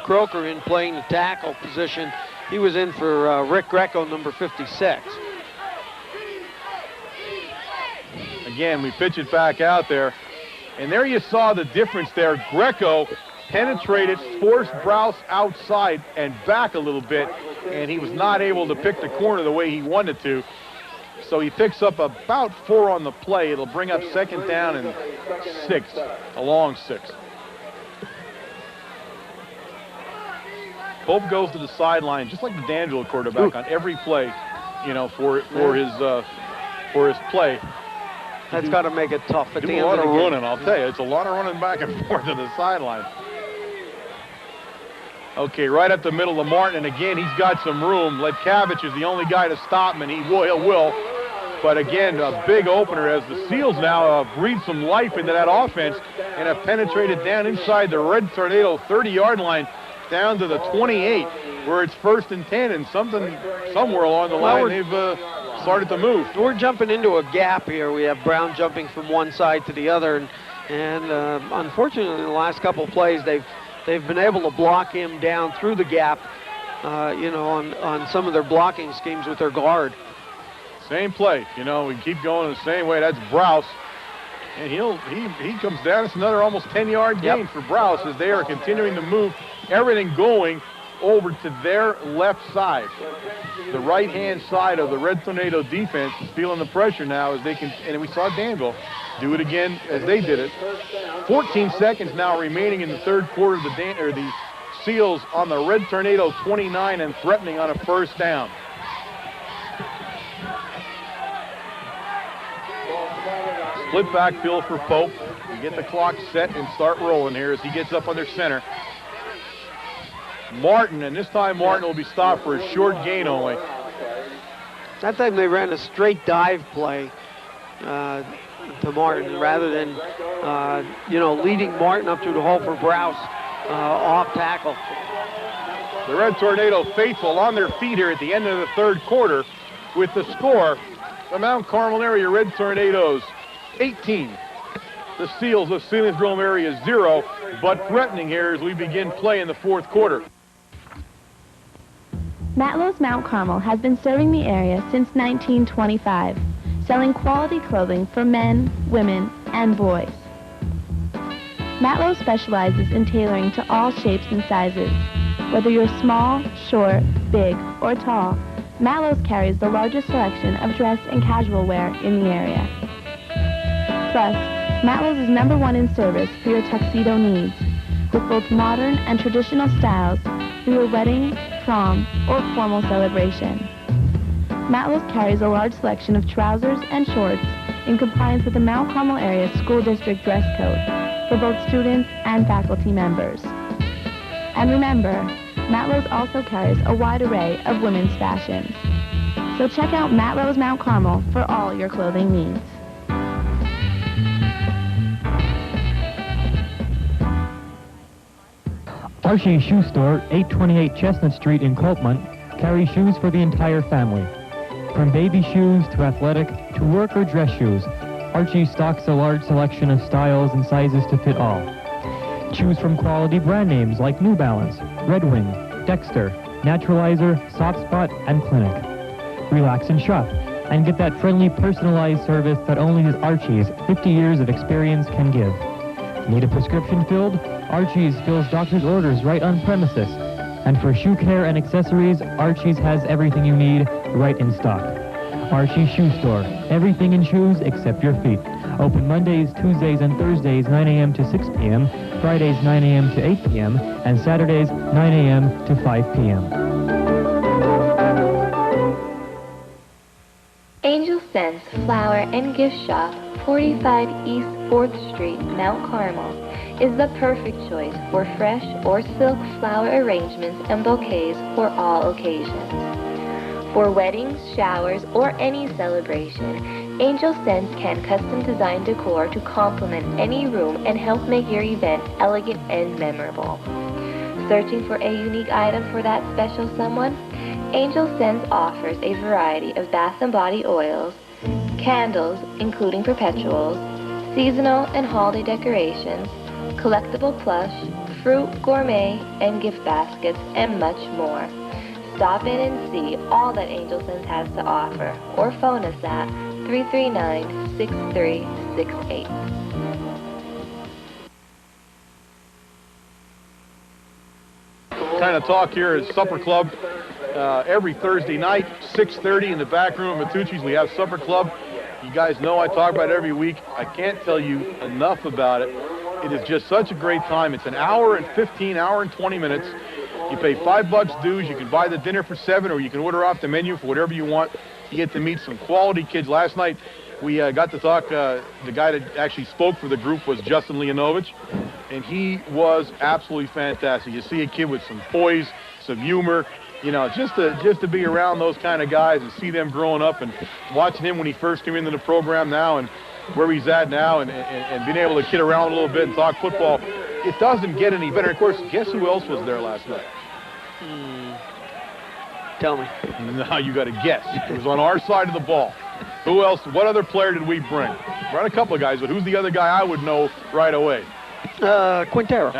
B: Croker, in playing the tackle position. He was in for Rick Greco, number 56.
A: Again, we pitch it back out there, and there you saw the difference there. Greco penetrated, forced Browse outside and back a little bit, and he was not able to pick the corner the way he wanted to. So he picks up about 4 on the play. It'll bring up 2nd down and 6, a long 6. Pope goes to the sideline, just like the Danville quarterback on every play, you know, for his play.
B: That's got to make it tough at the end
A: a lot
B: of
A: of
B: the game.
A: running, I'll tell you. It's a lot of running back and forth to the sideline. Okay, right up the middle of Martin, and again, he's got some room. Letkavich is the only guy to stop him, and he will. But again, a big opener as the Seals now breathe some life into that offense and have penetrated down inside the Red Tornado 30-yard line down to the 28, where it's 1st and 10, and somewhere along the line they've started to move.
B: We're jumping into a gap here. We have Brown jumping from one side to the other, and unfortunately, in the last couple of plays, they've been able to block him down through the gap, you know, on some of their blocking schemes with their guard.
A: Same play, you know, we keep going the same way. That's Browse, and he comes down. It's another almost 10-yard gain for Browse as they are continuing to move everything going over to their left side. The right-hand side of the Red Tornado defense is feeling the pressure now as they can, and we saw Danville do it again as they did it. 14 seconds now remaining in the third quarter. The Seals on the Red Tornado 29 and threatening on a first down. Split backfield for Pope. We get the clock set and start rolling here as he gets up under center. Martin, and this time Martin will be stopped for a short gain only.
B: That time they ran a straight dive play to Martin rather than, leading Martin up through the hole for Browse off tackle.
A: The Red Tornado faithful on their feet here at the end of the third quarter with the score. The Mount Carmel area Red Tornadoes 18. The Seals of Selinsgrove area 0, but threatening here as we begin play in the fourth quarter.
G: Matlo's Mount Carmel has been serving the area since 1925, selling quality clothing for men, women, and boys. Matlo specializes in tailoring to all shapes and sizes. Whether you're small, short, big, or tall, Matlo's carries the largest selection of dress and casual wear in the area. Plus, Matlo's is #1 in service for your tuxedo needs, with both modern and traditional styles for your wedding, prom, or formal celebration. Matlo's carries a large selection of trousers and shorts in compliance with the Mount Carmel area school district dress code for both students and faculty members. And remember, Matlo's also carries a wide array of women's fashions. So check out Matlo's Mount Carmel for all your clothing needs.
I: Archie's Shoe Store, 828 Chestnut Street in Coltmont, carries shoes for the entire family. From baby shoes to athletic to work or dress shoes, Archie stocks a large selection of styles and sizes to fit all. Choose from quality brand names like New Balance, Red Wing, Dexter, Naturalizer, Soft Spot, and Clinic. Relax and shop, and get that friendly, personalized service that only Archie's 50 years of experience can give. Need a prescription filled? Archie's fills doctor's orders right on premises. And for shoe care and accessories, Archie's has everything you need right in stock. Archie's Shoe Store, everything in shoes except your feet. Open Mondays, Tuesdays, and Thursdays 9 a.m. to 6 p.m., Fridays 9 a.m. to 8 p.m., and Saturdays 9 a.m. to 5 p.m.
D: Angel Scents Flower and Gift Shop, 45 East 4th Street, Mount Carmel, is the perfect choice for fresh or silk flower arrangements and bouquets for all occasions. For weddings, showers, or any celebration, Angel Scents can custom design decor to complement any room and help make your event elegant and memorable. Searching for a unique item for that special someone? Angel Scents offers a variety of bath and body oils, candles, including perpetuals, seasonal and holiday decorations, collectible plush, fruit, gourmet, and gift baskets, and much more. Stop in and see all that Angel Scents has to offer, or phone us at 339-6368.
A: Kind of talk here at Supper Club. Every Thursday night, 6:30 in the back room at Matucci's, we have Supper Club. You guys know I talk about it every week. I can't tell you enough about it. It is just such a great time. It's an hour and 20 minutes. You pay $5 dues. You can buy the dinner for $7, or you can order off the menu for whatever you want. You get to meet some quality kids. Last night, we got to talk. The guy that actually spoke for the group was Justin Leonovich, and he was absolutely fantastic. You see a kid with some poise, some humor. You know, just to be around those kind of guys and see them growing up, and watching him when he first came into the program now and where he's at now, and being able to kid around a little bit and talk football, it doesn't get any better. Of course, guess who else was there last night?
B: Tell me.
A: Now you got to guess. It was on our side of the ball. Who else? What other player did we bring? Brought a couple of guys, but who's the other guy I would know right away?
B: Quintero.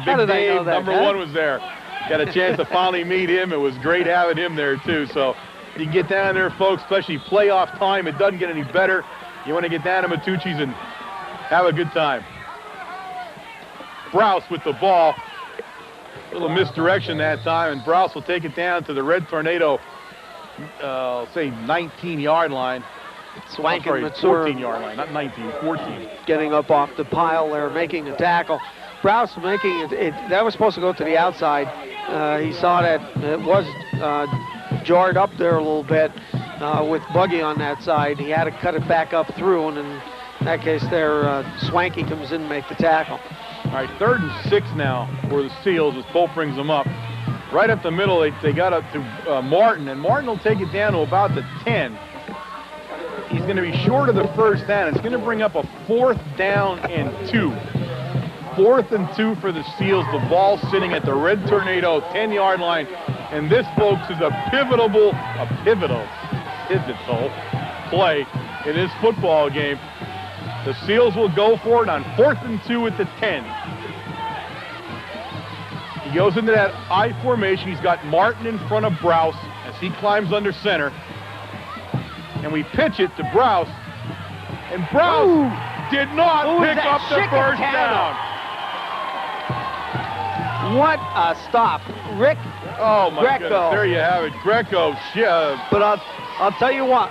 A: Big Dave, #1 was there. Got a chance to finally meet him. It was great having him there, too. So you can get down there, folks, especially playoff time. It doesn't get any better. You want to get down to Matucci's and have a good time. Browse with the ball. Little misdirection that time, and Browse will take it down to the Red Tornado, say 19-yard line.
B: Swank and Matsura
A: 14-yard line, not 19, 14.
B: getting up off the pile there, making the tackle. Browse making it, that was supposed to go to the outside. He saw that it was jarred up there a little bit with Buggy on that side. He had to cut it back up through, and in that case there, Swanky comes in to make the tackle.
A: All right, 3rd and 6 now for the Seals as Pope brings them up. Right up the middle, they got up to Martin, and Martin will take it down to about the 10. He's going to be short of the first down. It's going to bring up a 4th down and 2. 4th and 2 for the Seals. The ball sitting at the Red Tornado 10-yard line. And this, folks, is a pivotal play in this football game. The Seals will go for it on 4th and 2 at the 10. He goes into that I formation. He's got Martin in front of Browse as he climbs under center. And we pitch it to Browse. And Browse did not pick up the first down.
B: What a stop. Rick
A: Oh, my
B: Greco.
A: goodness. There you have it. Greco.
B: But I'll tell you what,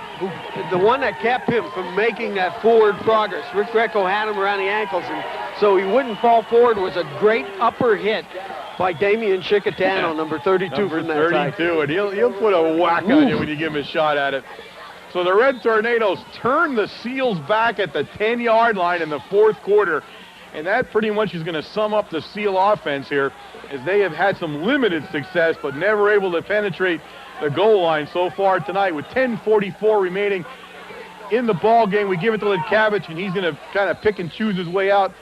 B: the one that kept him from making that forward progress, Rick Greco had him around the ankles, and so he wouldn't fall forward, was a great upper hit by Damian Chicatano, number 32
A: Number
B: from that
A: 32,
B: side.
A: and he'll put a whack on you when you give him a shot at it. So the Red Tornadoes turn the Seals back at the 10-yard line in the 4th quarter, and that pretty much is going to sum up the Seal offense here, as they have had some limited success but never able to penetrate the goal line so far tonight. With 10:44 remaining in the ball game, we give it to Lidkavich, and he's going to kind of pick and choose his way out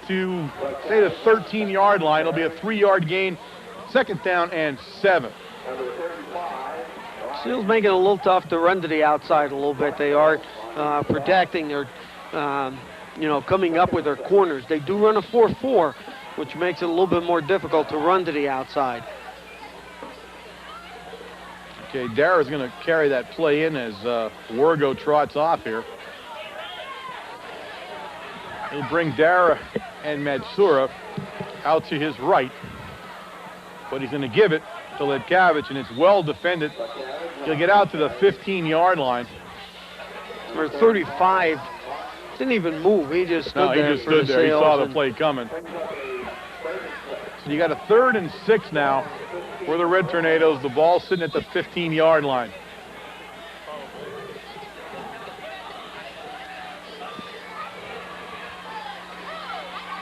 A: to, say, the 13-yard line. It'll be a 3-yard gain, 2nd down and 7.
B: Seals making it a little tough to run to the outside a little bit. They are protecting their, coming up with their corners. They do run a 4-4, which makes it a little bit more difficult to run to the outside.
A: Okay, Dara's going to carry that play in as Wargo trots off here. He'll bring Dara and Matsura out to his right, but he's going to give it to Lidkavich, and it's well defended. He'll get out to the 15-yard line.
B: Or 35, didn't even move. He just stood there.
A: He just stood there. He saw the play coming. So you got a 3rd and 6 now for the Red Tornadoes. The ball sitting at the 15-yard line.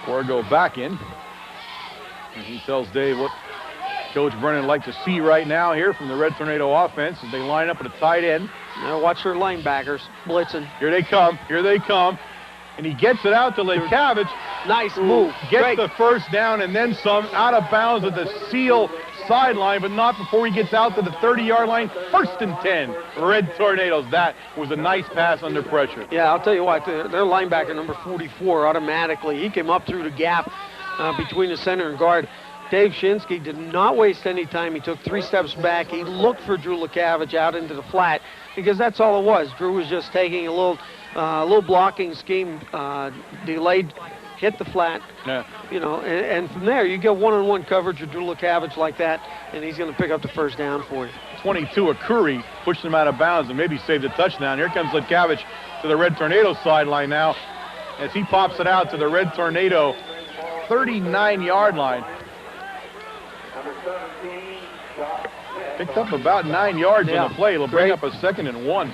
A: Wargo back in. And he tells Dave what Coach Brennan would like to see right now here from the Red Tornado offense as they line up at a tight end.
B: Now watch their linebackers blitzing.
A: Here they come. Here they come. And he gets it out to Lidkavich.
B: Nice move.
A: Gets the first down and then some, out of bounds at the Seal sideline, but not before he gets out to the 30-yard line. 1st and 10, Red Tornadoes. That was a nice pass under pressure.
B: Yeah, I'll tell you what, their linebacker, number 44, automatically, he came up through the gap between the center and guard. Dave Shinsky did not waste any time. He took 3 steps back. He looked for Drew Lidkavich out into the flat, because that's all it was. Drew was just taking a little blocking scheme, delayed, hit the flat, and from there you get one-on-one coverage of Drew Lidkavich like that, and he's going to pick up the first down for you.
A: 22, Akuri pushed him out of bounds and maybe saved a touchdown. Here comes Lidkavich to the Red Tornado sideline now as he pops it out to the Red Tornado 39-yard line. Picked up about 9 yards on the play. It'll bring up a 2nd and 1.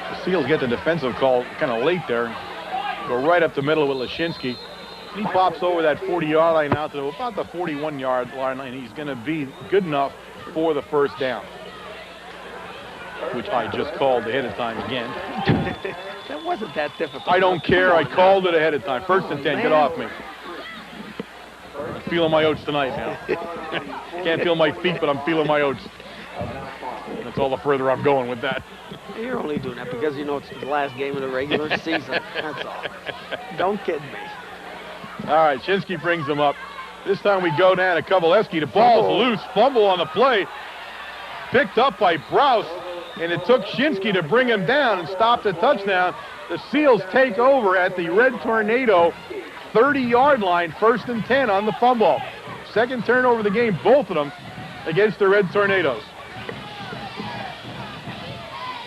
A: The Seals get the defensive call kind of late there. Go right up the middle with Lashinsky. He pops over that 40-yard line out to about the 41-yard line, and he's going to be good enough for the first down, which I just called ahead of time again.
B: That wasn't that difficult.
A: I don't care. I called it ahead of time. 1st and 10. Get off me. I'm feeling my oats tonight now. Can't feel my feet, but I'm feeling my oats. That's all the further I'm going with that.
B: You're only doing that because you know it's the last game of the regular season. That's all. Don't kid me.
A: All right, Shinsky brings him up. This time we go down to Kovaleski. The ball's loose. Fumble on the play. Picked up by Brous, and it took Shinsky to bring him down and stop the touchdown. The Seals take over at the Red Tornado 30-yard line, 1st and 10 on the fumble. Second turnover of the game, both of them against the Red Tornadoes.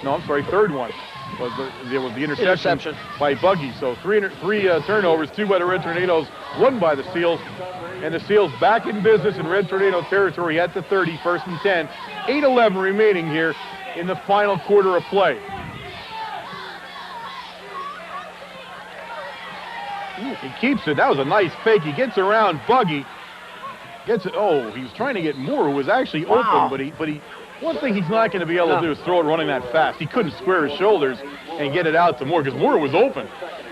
A: No, I'm sorry, third one was the interception by Buggy. So three turnovers, 2 by the Red Tornadoes, 1 by the Seals. And the Seals back in business in Red Tornado territory at the 30, 1st and 10. 8:11 remaining here in the final quarter of play. He keeps it. That was a nice fake. He gets around Buggy. Gets it. Oh, he was trying to get Moore, who was actually open, but he. One thing he's not going to be able to do is throw it running that fast. He couldn't square his shoulders and get it out to Moore because Moore was open.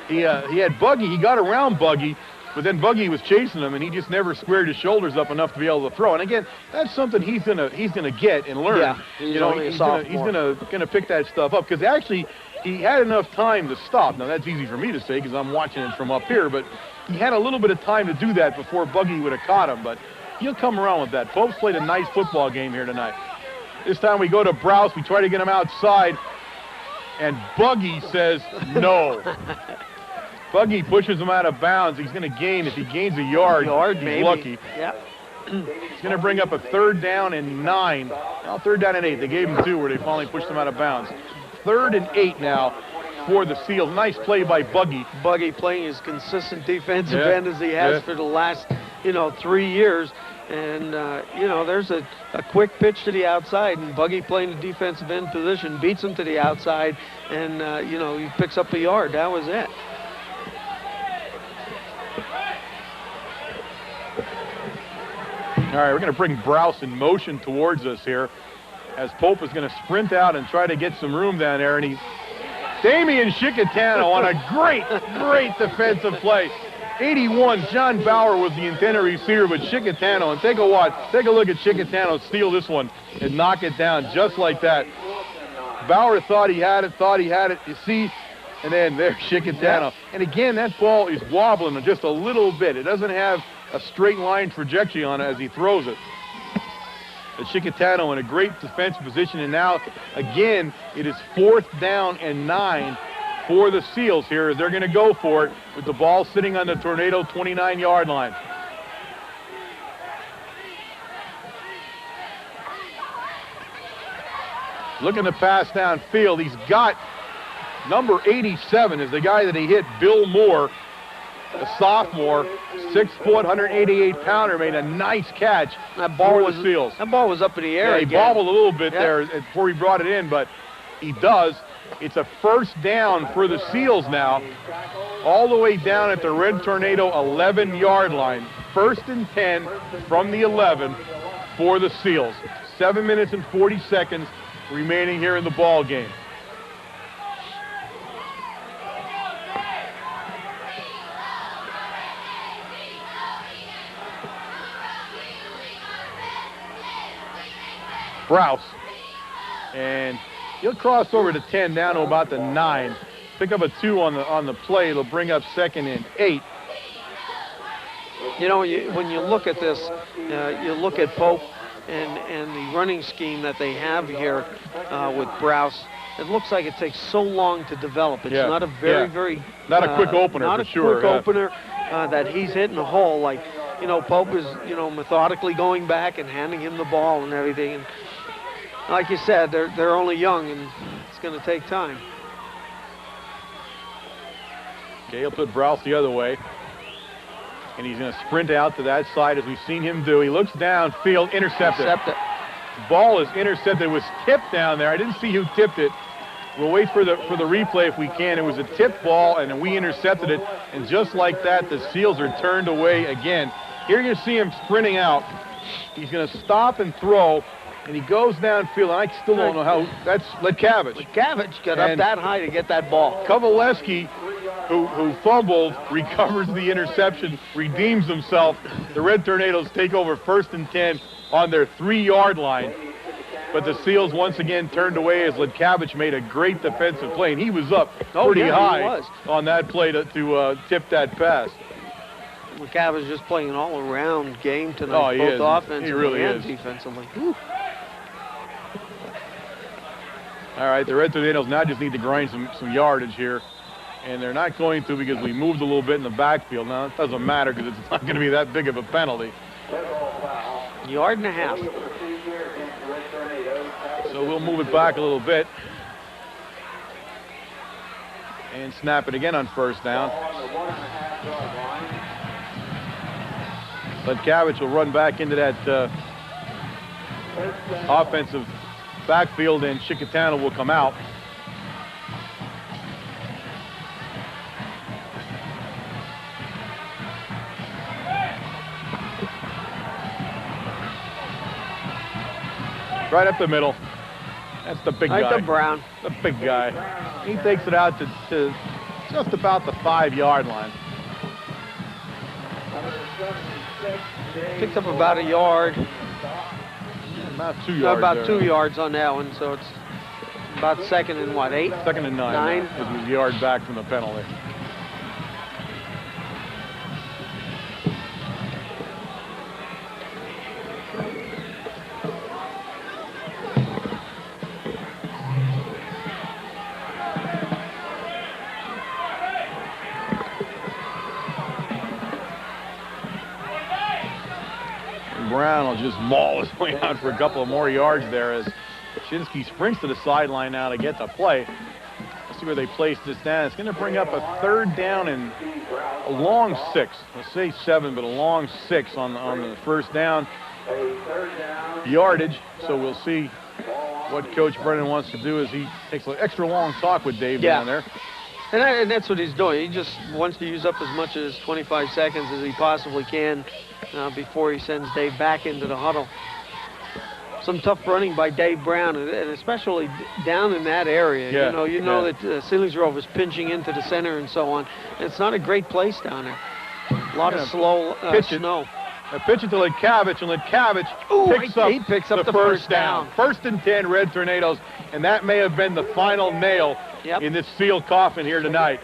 A: He had Buggy. He got around Buggy, but then Buggy was chasing him, and he just never squared his shoulders up enough to be able to throw. And again, that's something he's gonna get and learn.
B: Yeah, he's
A: gonna pick that stuff up because actually he had enough time to stop. Now that's easy for me to say because I'm watching it from up here, but he had a little bit of time to do that before Buggy would have caught him. But he'll come around with that. Pope's played a nice football game here tonight. This time we go to Brous. We try to get him outside, and Buggy says no. Buggy pushes him out of bounds. He's going to gain. If he gains a yard, he's
B: maybe.
A: lucky.
B: Yep.
A: He's going to bring up a 3rd down and 9. Well, 3rd down and 8. They gave him 2 where they finally pushed him out of bounds. 3rd and 8 now for the Seals. Nice play by Buggy.
B: Buggy playing as consistent defensive end as he has for the last, 3 years. And, there's a quick pitch to the outside, and Buggy playing the defensive end position, beats him to the outside, and, he picks up a yard. That was it.
A: All right, we're going to bring Brous in motion towards us here as Pope is going to sprint out and try to get some room down there. And Damian Chicatano on a great defensive play. 81, John Bauer was the intended receiver, but Chicatano, and take a look at Chicatano steal this one and knock it down just like that. Bauer thought he had it, you see, and then there's Chicatano. And again, that ball is wobbling just a little bit. It doesn't have a straight line trajectory on it as he throws it. But Chicatano in a great defensive position, and now, again, it is 4th down and 9 for the Seals here as they're going to go for it with the ball sitting on the Tornado 29-yard line. Looking to pass downfield. He's got number 87 is the guy that he hit, Bill Moore, a sophomore, 6 foot, 188-pounder, made a nice catch for the Seals.
B: That ball was up in the air.
A: Yeah, he bobbled a little bit there before he brought it in, but he does. It's a 1st down for the Seals now, all the way down at the Red Tornado 11-yard line. 1st and 10 from the 11 for the Seals. 7 minutes and 40 seconds remaining here in the ball game. Brous, and he'll cross over to 10 down to about the 9. Pick up a 2 on the play. It'll bring up 2nd and 8.
B: When you look at this, you look at Pope and the running scheme that they have here with Brous. It looks like it takes so long to develop. It's not a very
A: not a quick opener
B: not
A: for
B: a
A: sure.
B: Quick opener that he's hitting a hole. Like Pope is methodically going back and handing him the ball and everything. And like you said, they're only young and it's going to take time.
A: Okay, he'll put Brous the other way. And he's going to sprint out to that side as we've seen him do. He looks downfield, intercepted. Ball is intercepted. It was tipped down there. I didn't see who tipped it. We'll wait for the replay if we can. It was a tipped ball, and then we intercepted it. And just like that, the Seals are turned away again. Here you see him sprinting out. He's going to stop and throw, and he goes downfield. And I still don't know how. That's Letkavich.
B: Letkavich got up that high to get that ball.
A: Kovaleski, who fumbled, recovers the interception, redeems himself. The Red Tornadoes take over 1st and 10 on their 3-yard line. but the Seals once again turned away as Litkavich made a great defensive play, and he was up pretty high on that play to tip that pass.
B: Litkavich just playing an all-around game tonight, both offensively and defensively. Whew.
A: All right, the Red Tornadoes now just need to grind some yardage here, and they're not going to because we moved a little bit in the backfield. Now, it doesn't matter because it's not going to be that big of a penalty.
B: Yard and a half.
A: So we'll move it back a little bit and snap it again on first down. Litkavich will run back into that offensive backfield, and Chickatano will come out. Right up the middle. That's the big guy.
B: Right to Brown.
A: The big guy. He takes it out to just about the 5-yard line.
B: Picks up about a yard.
A: About 2 yards.
B: About 2 yards on that one, so it's about second and what, 8?
A: Second and 9. It was a yard back from the penalty. Brown will just maul his way out for a couple of more yards there as Shinsky sprints to the sideline now to get the play. Let's see where they place this down. It's going to bring up a 3rd down and a long 6. Let's say 7, but a long 6 on the first down yardage. So we'll see what Coach Brennan wants to do as he takes an extra long talk with Dave down there.
B: And that's what he's doing. He just wants to use up as much as 25 seconds as he possibly can before he sends Dave back into the huddle. Some tough running by Dave Brown, and especially down in that area.
A: Yeah.
B: You know that Selinsgrove is pinching into the center and so on. And it's not a great place down there. A lot of slow snow.
A: A pitch it to Litkavich, and Litkavich picks up the first down. 1st and 10, Red Tornadoes, and that may have been the final nail in this Seal coffin here tonight.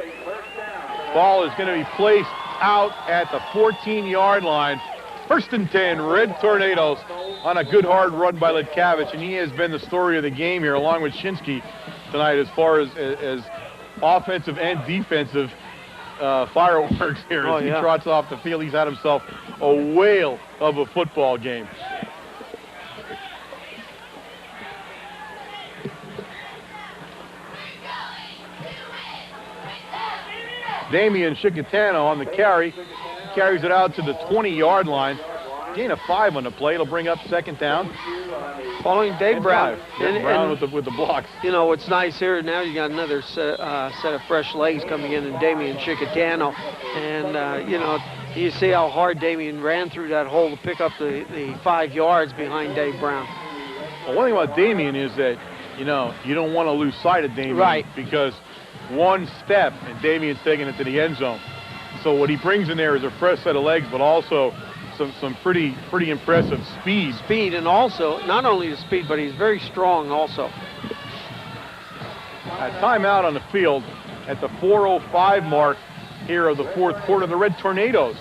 A: Ball is going to be placed out at the 14-yard line. 1st and 10, Red Tornadoes on a good hard run by Litkavich, and he has been the story of the game here along with Shinsky tonight as far as offensive and defensive fireworks here as he trots off the field. He's had himself a whale of a football game. Damian Chickatano on the carry. Carries it out to the 20-yard line. Gain of 5 on the play. It'll bring up 2nd down.
B: Following Dave Brown.
A: Brown with the blocks.
B: You know, what's nice here, now you got another set of fresh legs coming in Damian Chickatano. And, you see how hard Damian ran through that hole to pick up the 5 yards behind Dave Brown.
A: Well, one thing about Damian is that, you don't want to lose sight of Damian.
B: Right.
A: Because one step, and Damian's taking it to the end zone. So what he brings in there is a fresh set of legs, but also some pretty impressive speed.
B: Speed, and also, not only the speed, but he's very strong also.
A: A timeout on the field at the 4:05 mark here of the 4th quarter. The Red Tornadoes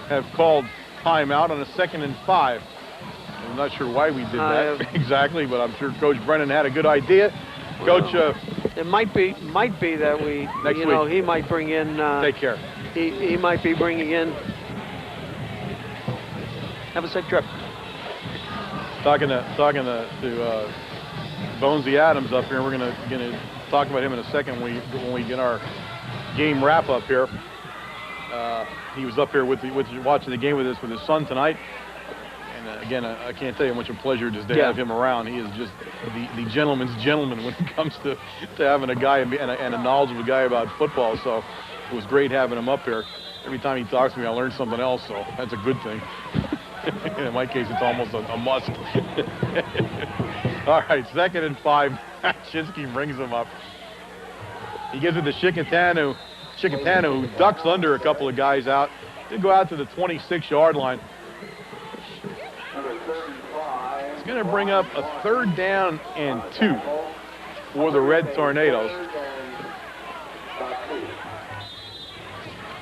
A: have called timeout on a 2nd and 5. I'm not sure why we did that exactly, but I'm sure Coach Brennan had a good idea. Coach,
B: it might be that we,
A: next week,
B: he might bring in.
A: Take care.
B: He might be bringing in. Have a safe trip.
A: Talking to Bonesy Adams up here. We're gonna talk about him in a second when we get our game wrap up here. He was up here watching the game with us with his son tonight. And again, I can't tell you how much a pleasure it is to have him around. He is just the gentleman's gentleman when it comes to having a guy and a knowledgeable guy about football. So it was great having him up here. Every time he talks to me, I learn something else, so that's a good thing. In my case, it's almost a must. All right, 2nd and 5. Shinsky brings him up. He gives it to Chickatano, who ducks under a couple of guys out. They go out to the 26-yard line. It's going to bring up a 3rd down and 2 for the Red Tornadoes.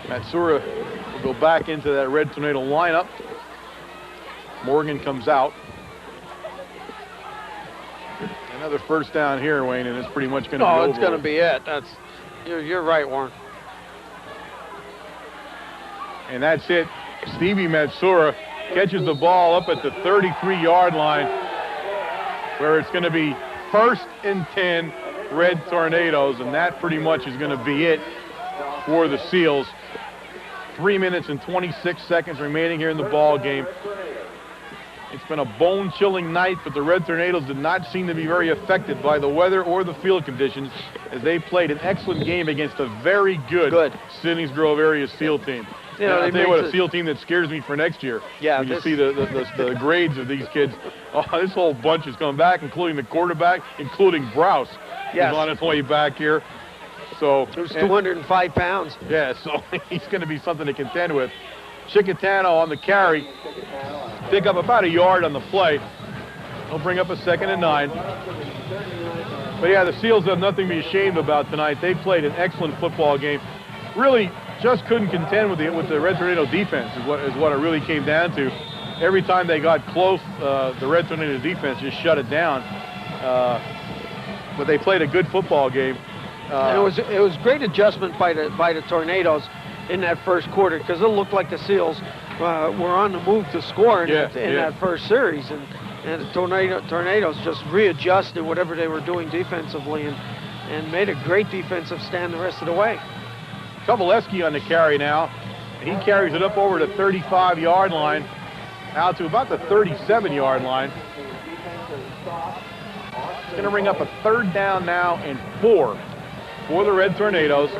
A: Matsura will go back into that Red Tornado lineup. Morgan comes out. Another 1st down here, Wayne, and it's pretty much going to be over.
B: Oh, it's going to be it. You're right, Warren.
A: And that's it. Stevie Matsura catches the ball up at the 33-yard line, where it's going to be 1st and 10 Red Tornadoes, and that pretty much is going to be it for the Seals. 3 minutes and 26 seconds remaining here in the ball game. It's been a bone-chilling night, but the Red Tornadoes did not seem to be very affected by the weather or the field conditions, as they played an excellent game against a very good Selinsgrove area SEAL team.
B: You know,
A: I'll tell you what, a SEAL team that scares me for next year.
B: Yeah,
A: when you see the grades of these kids. Oh, this whole bunch is coming back, including the quarterback, including Browse.
B: Yes.
A: Is on his way back here. So
B: it was 205 pounds.
A: Yeah, so he's going to be something to contend with. Chicatano on the carry. Pick up about a yard on the play. He'll bring up a 2nd and 9. But yeah, the Seals have nothing to be ashamed about tonight. They played an excellent football game. Really just couldn't contend with the Red Tornado defense is what it really came down to. Every time they got close, the Red Tornado defense just shut it down. But they played a good football game.
B: It was great adjustment by the Tornadoes in that 1st quarter, because it looked like the Seals were on the move to score in that 1st series, and the Tornadoes just readjusted whatever they were doing defensively and made a great defensive stand the rest of the way.
A: Kovaleski on the carry now. He carries it up over the 35-yard line, out to about the 37-yard line. It's going to bring up a 3rd down now and 4 for the Red Tornadoes.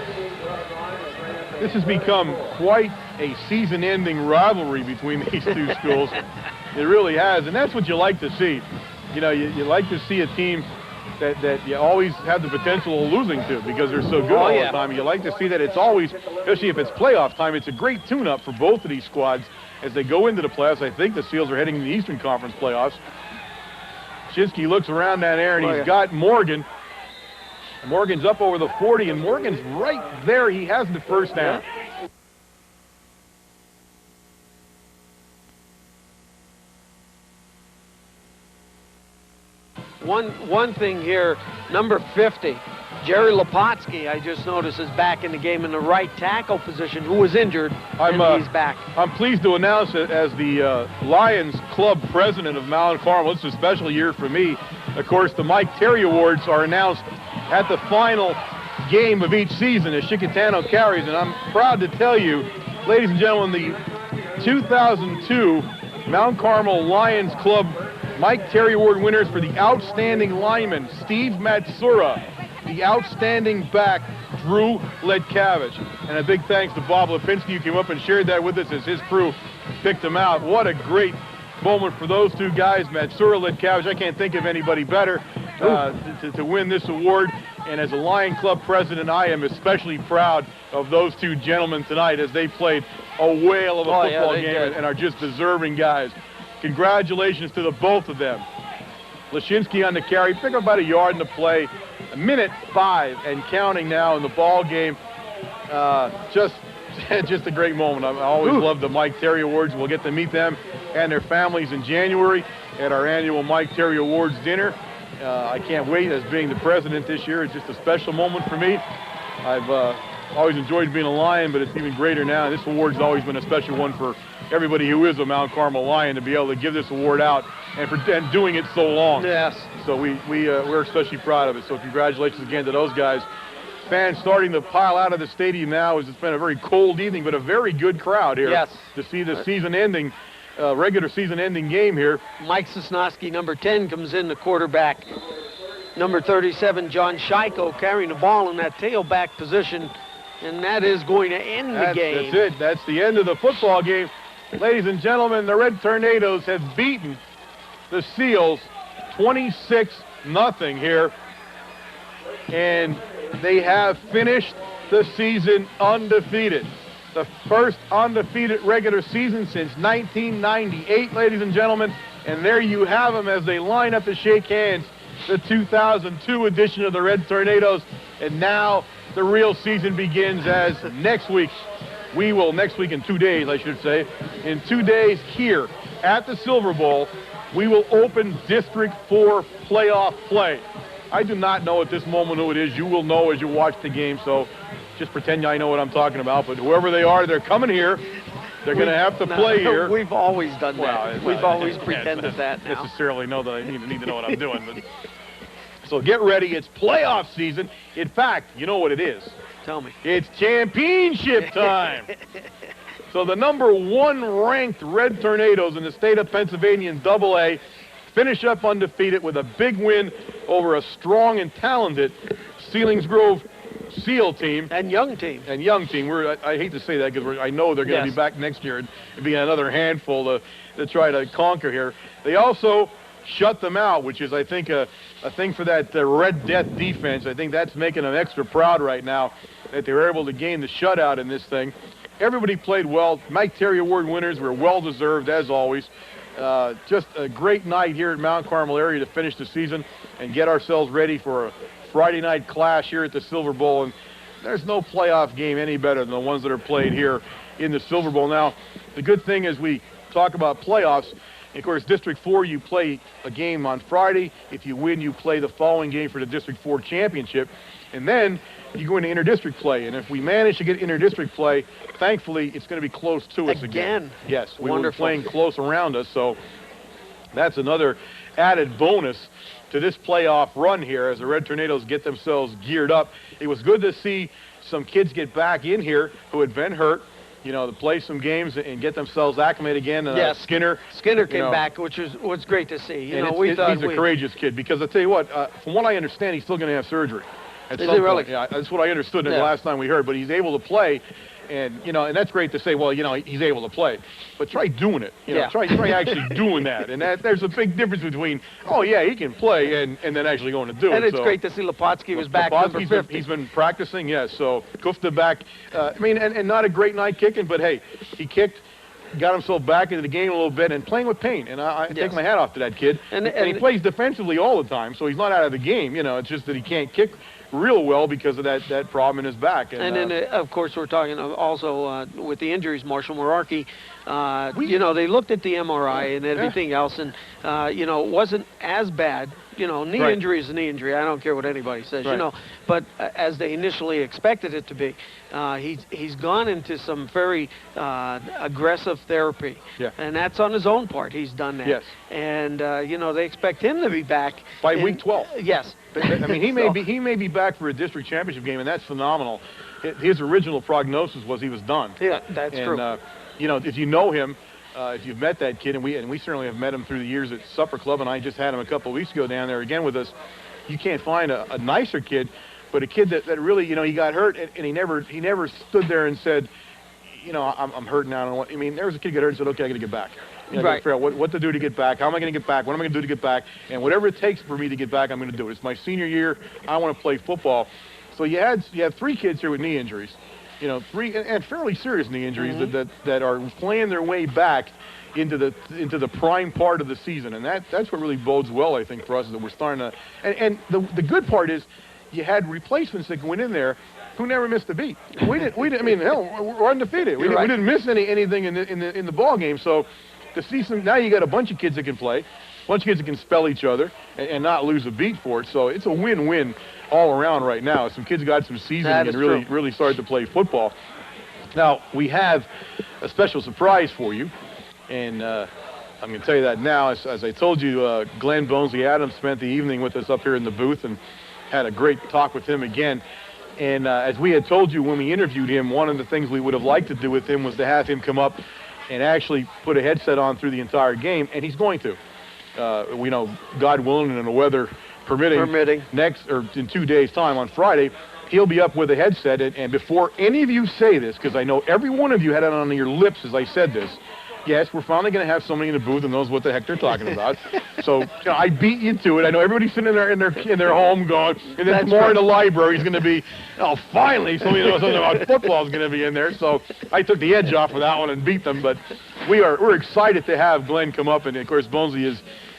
A: This has become quite a season-ending rivalry between these two schools. It really has, and that's what you like to see. You know, you like to see a team that you always have the potential of losing to, because they're so good all the time. You like to see that it's always, especially if it's playoff time, it's a great tune-up for both of these squads as they go into the playoffs. I think the Seals are heading to the Eastern Conference playoffs. Shinsky looks around down there, and he's got Morgan. Morgan's up over the 40, and Morgan's right there. He has the 1st down.
B: One thing here, number 50, Jerry Lepotsky, I just noticed, is back in the game in the right tackle position, who was injured, and he's back.
A: I'm pleased to announce that as the Lions Club president of Mount Carmel, it's a special year for me. Of course, the Mike Terry Awards are announced at the final game of each season as Chicatano carries, and I'm proud to tell you, ladies and gentlemen, the 2002 Mount Carmel Lions Club Mike Terry Award winners for the outstanding lineman, Steve Matsura, the outstanding back, Drew Ledkavich. And a big thanks to Bob Lipinski, who came up and shared that with us as his crew picked him out. What a great moment for those two guys, Matsura, Ledkavich. I can't think of anybody better to win this award. And as a Lion Club president, I am especially proud of those two gentlemen tonight as they played a whale of a football game and are just deserving guys. Congratulations to the both of them. Lashinsky on the carry, pick up about a yard in the play. A minute 5 and counting now in the ball game. Just a great moment. I always love the Mike Terry Awards. We'll get to meet them and their families in January at our annual Mike Terry Awards dinner. I can't wait. As being the president this year, it's just a special moment for me. I've always enjoyed being a Lion, but it's even greater now. This award's always been a special one for everybody who is a Mount Carmel Lion to be able to give this award out and doing it so long.
B: Yes.
A: So we're especially proud of it. So congratulations again to those guys. Fans starting to pile out of the stadium now as it's been a very cold evening, but a very good crowd here.
B: Yes.
A: To see the season-ending, regular season-ending game here.
B: Mike Sosnowski, number 10, comes in, the quarterback. Number 37, John Scheiko, carrying the ball in that tailback position, and that is going to end the game.
A: That's it. That's the end of the football game. Ladies and gentlemen, the Red Tornadoes have beaten the Seals 26-0 here, and they have finished the season undefeated. The first undefeated regular season since 1998, ladies and gentlemen, And there you have them as they line up to shake hands, the 2002 edition of the Red Tornadoes. And now the real season begins as next week in 2 days, I should say, in 2 days here at the Silver Bowl, we will open District 4 playoff play. I do not know at this moment who it is. You will know as you watch the game, so just pretend I know what I'm talking about. But whoever they are, they're coming here. They're going to have to play here.
B: We've always done that. We've always pretended that now.
A: Necessarily know that I need to know what I'm doing. But, so get ready. It's playoff season. In fact, you know what it is.
B: Tell me.
A: It's championship time. So the number 1 ranked Red Tornadoes in the state of Pennsylvania in AA finish up undefeated with a big win over a strong and talented Selinsgrove SEAL team.
B: And young team.
A: I hate to say that because I know they're going to be back next year and be another handful to try to conquer here. They also shut them out, which is, I think, a thing for that Red Death defense. I think that's making them extra proud right now that they were able to gain the shutout in this thing. Everybody played well. Mike Terry Award winners were well-deserved, as always. Just a great night here at Mount Carmel area to finish the season and get ourselves ready for a Friday night clash here at the Silver Bowl. And there's no playoff game any better than the ones that are played here in the Silver Bowl. Now, the good thing is we talk about playoffs. Of course, District 4, you play a game on Friday. If you win, you play the following game for the District 4 championship. And then you go into interdistrict play. And if we manage to get interdistrict play, thankfully, it's going to be close to us again. Yes, we were playing close around us. So that's another added bonus to this playoff run here as the Red Tornadoes get themselves geared up. It was good to see some kids get back in here who had been hurt, to play some games and get themselves acclimated again.
B: Yes,
A: Skinner
B: came back, which was great to see.
A: He's a courageous kid because I'll tell you what, from what I understand, he's still going to have surgery.
B: Is he really?
A: Yeah, that's what I understood the last time we heard. But he's able to play, and and that's great to say. Well, he's able to play, but try doing it. Try actually doing that. And there's a big difference between he can play and then actually going to do it.
B: And it's great to see Lepotsky was back. Number 50.
A: He's been practicing. Yes. So Kufta back. And not a great night kicking, but hey, he kicked. Got himself back into the game a little bit and playing with pain. And I take my hat off to that kid. And he plays defensively all the time, so he's not out of the game. It's just that he can't kick real well because of that problem in his back.
B: And then, of course, we're talking also with the injuries, Marshall Merarkey, they looked at the MRI and everything else, and, it wasn't as bad. Knee injury is a knee injury. I don't care what anybody says, But as they initially expected it to be, he's gone into some very aggressive therapy. Yeah. And that's on his own part. He's done that. Yes. And, they expect him to be back.
A: By week 12.
B: Yes.
A: He may be back for a district championship game, and that's phenomenal. His original prognosis was he was done.
B: Yeah, that's true.
A: And, if you know him, if you've met that kid, and we certainly have met him through the years at Supper Club, and I just had him a couple of weeks ago down there again with us. You can't find a nicer kid, but a kid that really, he got hurt, and he never stood there and said, I'm hurt now. There was a kid got hurt and said, okay, I got to get back. I got to figure out what to do to get back. How am I going to get back? What am I going to do to get back? And whatever it takes for me to get back, I'm going to do it. It's my senior year. I want to play football. So you have 3 kids here with knee injuries. 3 and fairly serious knee injuries that are playing their way back into the prime part of the season, and that's what really bodes well, I think, for us, is that we're starting to. And the good part is, you had replacements that went in there who never missed a beat. We didn't. We're undefeated. We didn't miss anything in the ball game. So to see now you got a bunch of kids that can play, a bunch of kids that can spell each other and not lose a beat for it. So it's a win-win all around right now. Some kids got some seasoning and really started to play football. Now, we have a special surprise for you, and I'm going to tell you that now. As I told you, Glenn Bonesley Adams spent the evening with us up here in the booth and had a great talk with him again. And as we had told you when we interviewed him, one of the things we would have liked to do with him was to have him come up and actually put a headset on through the entire game, and he's going to. We know, God willing and the weather permitting, in 2 days' time on Friday, he'll be up with a headset. And before any of you say this, because I know every one of you had it on your lips as I said this, yes, we're finally going to have somebody in the booth who knows what the heck they're talking about. So I beat you to it. I know everybody's sitting there in their home going, and then tomorrow in the library is going to be, finally somebody knows something about football is going to be in there. So I took the edge off of that one and beat them. But we're excited to have Glenn come up, and of course Bonesy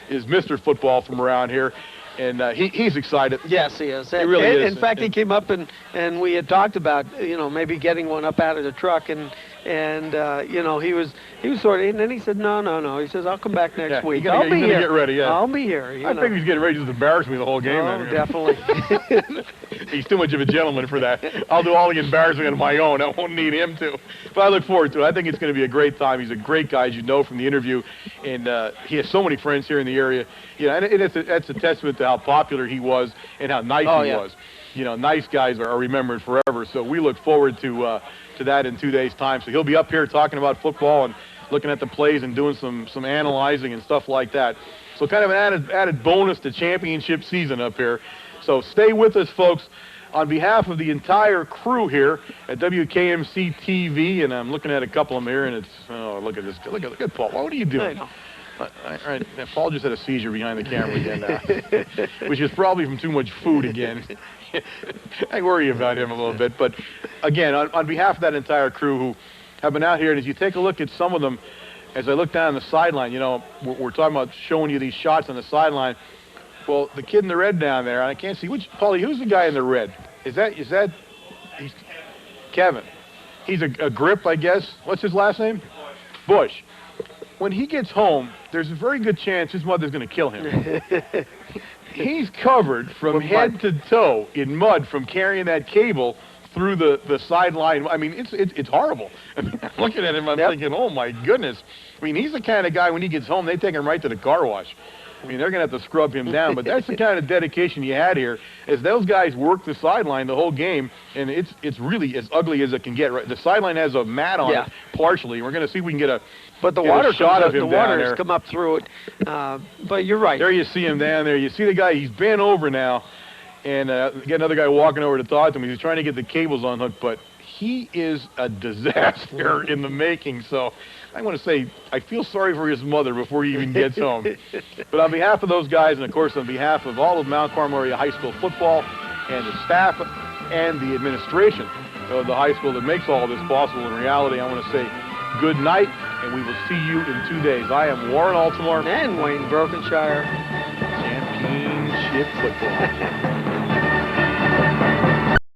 A: is Mr. Football from around here, and he's excited.
B: Yes, he is.
A: He really is.
B: In fact, he came up and we had talked about maybe getting one up out of the truck, and he was sort of, and then he said no. He says I'll come back next week.
A: He's gonna get ready. Yeah.
B: I'll be here.
A: I think he's getting ready to just embarrass me the whole game.
B: Oh, definitely.
A: He's too much of a gentleman for that. I'll do all the embarrassing on my own. I won't need him to. But I look forward to it. I think it's going to be a great time. He's a great guy, as you know from the interview, and he has so many friends here in the area. And that's a testament to how popular he was and how nice he was. Nice guys are remembered forever. So we look forward to that in 2 days' time. So he'll be up here talking about football and looking at the plays and doing some analyzing and stuff like that. So kind of an added bonus to championship season up here. So stay with us, folks. On behalf of the entire crew here at WKMC TV, and I'm looking at a couple of them here, and it's, look at this. Look at Paul. What are you doing?
B: I know.
A: All right. Paul just had a seizure behind the camera again now, which is probably from too much food again. I worry about him a little bit. But, again, on behalf of that entire crew who have been out here, and as you take a look at some of them, as I look down the sideline, we're talking about showing you these shots on the sideline. Well, the kid in the red down there, I can't see Paulie, who's the guy in the red? Is that he's Kevin? He's a grip, I guess. What's his last name? Bush. When he gets home, there's a very good chance his mother's going to kill him. He's covered from head to toe in mud from carrying that cable through the sideline. I mean, it's horrible. I mean, looking at him, I'm thinking, oh my goodness. I mean, he's the kind of guy when he gets home, they take him right to the car wash. I mean, they're going to have to scrub him down, but that's the kind of dedication you had here, is those guys work the sideline the whole game, and it's really as ugly as it can get. Right? The sideline has a mat on it, partially. We're going to see if we can get a shot of him down there.
B: Has come up through it, but you're right.
A: There you see him down there. You see the guy, he's bent over now, and get another guy walking over to talk to him. He's trying to get the cables unhooked, but he is a disaster in the making, so I want to say I feel sorry for his mother before he even gets home. But on behalf of those guys, and of course on behalf of all of Mount Carmel Area High School football and the staff and the administration of the high school that makes all this possible in reality, I want to say good night, and we will see you in 2 days. I am Warren Altamore.
B: And Wayne Brokenshire.
A: Championship football.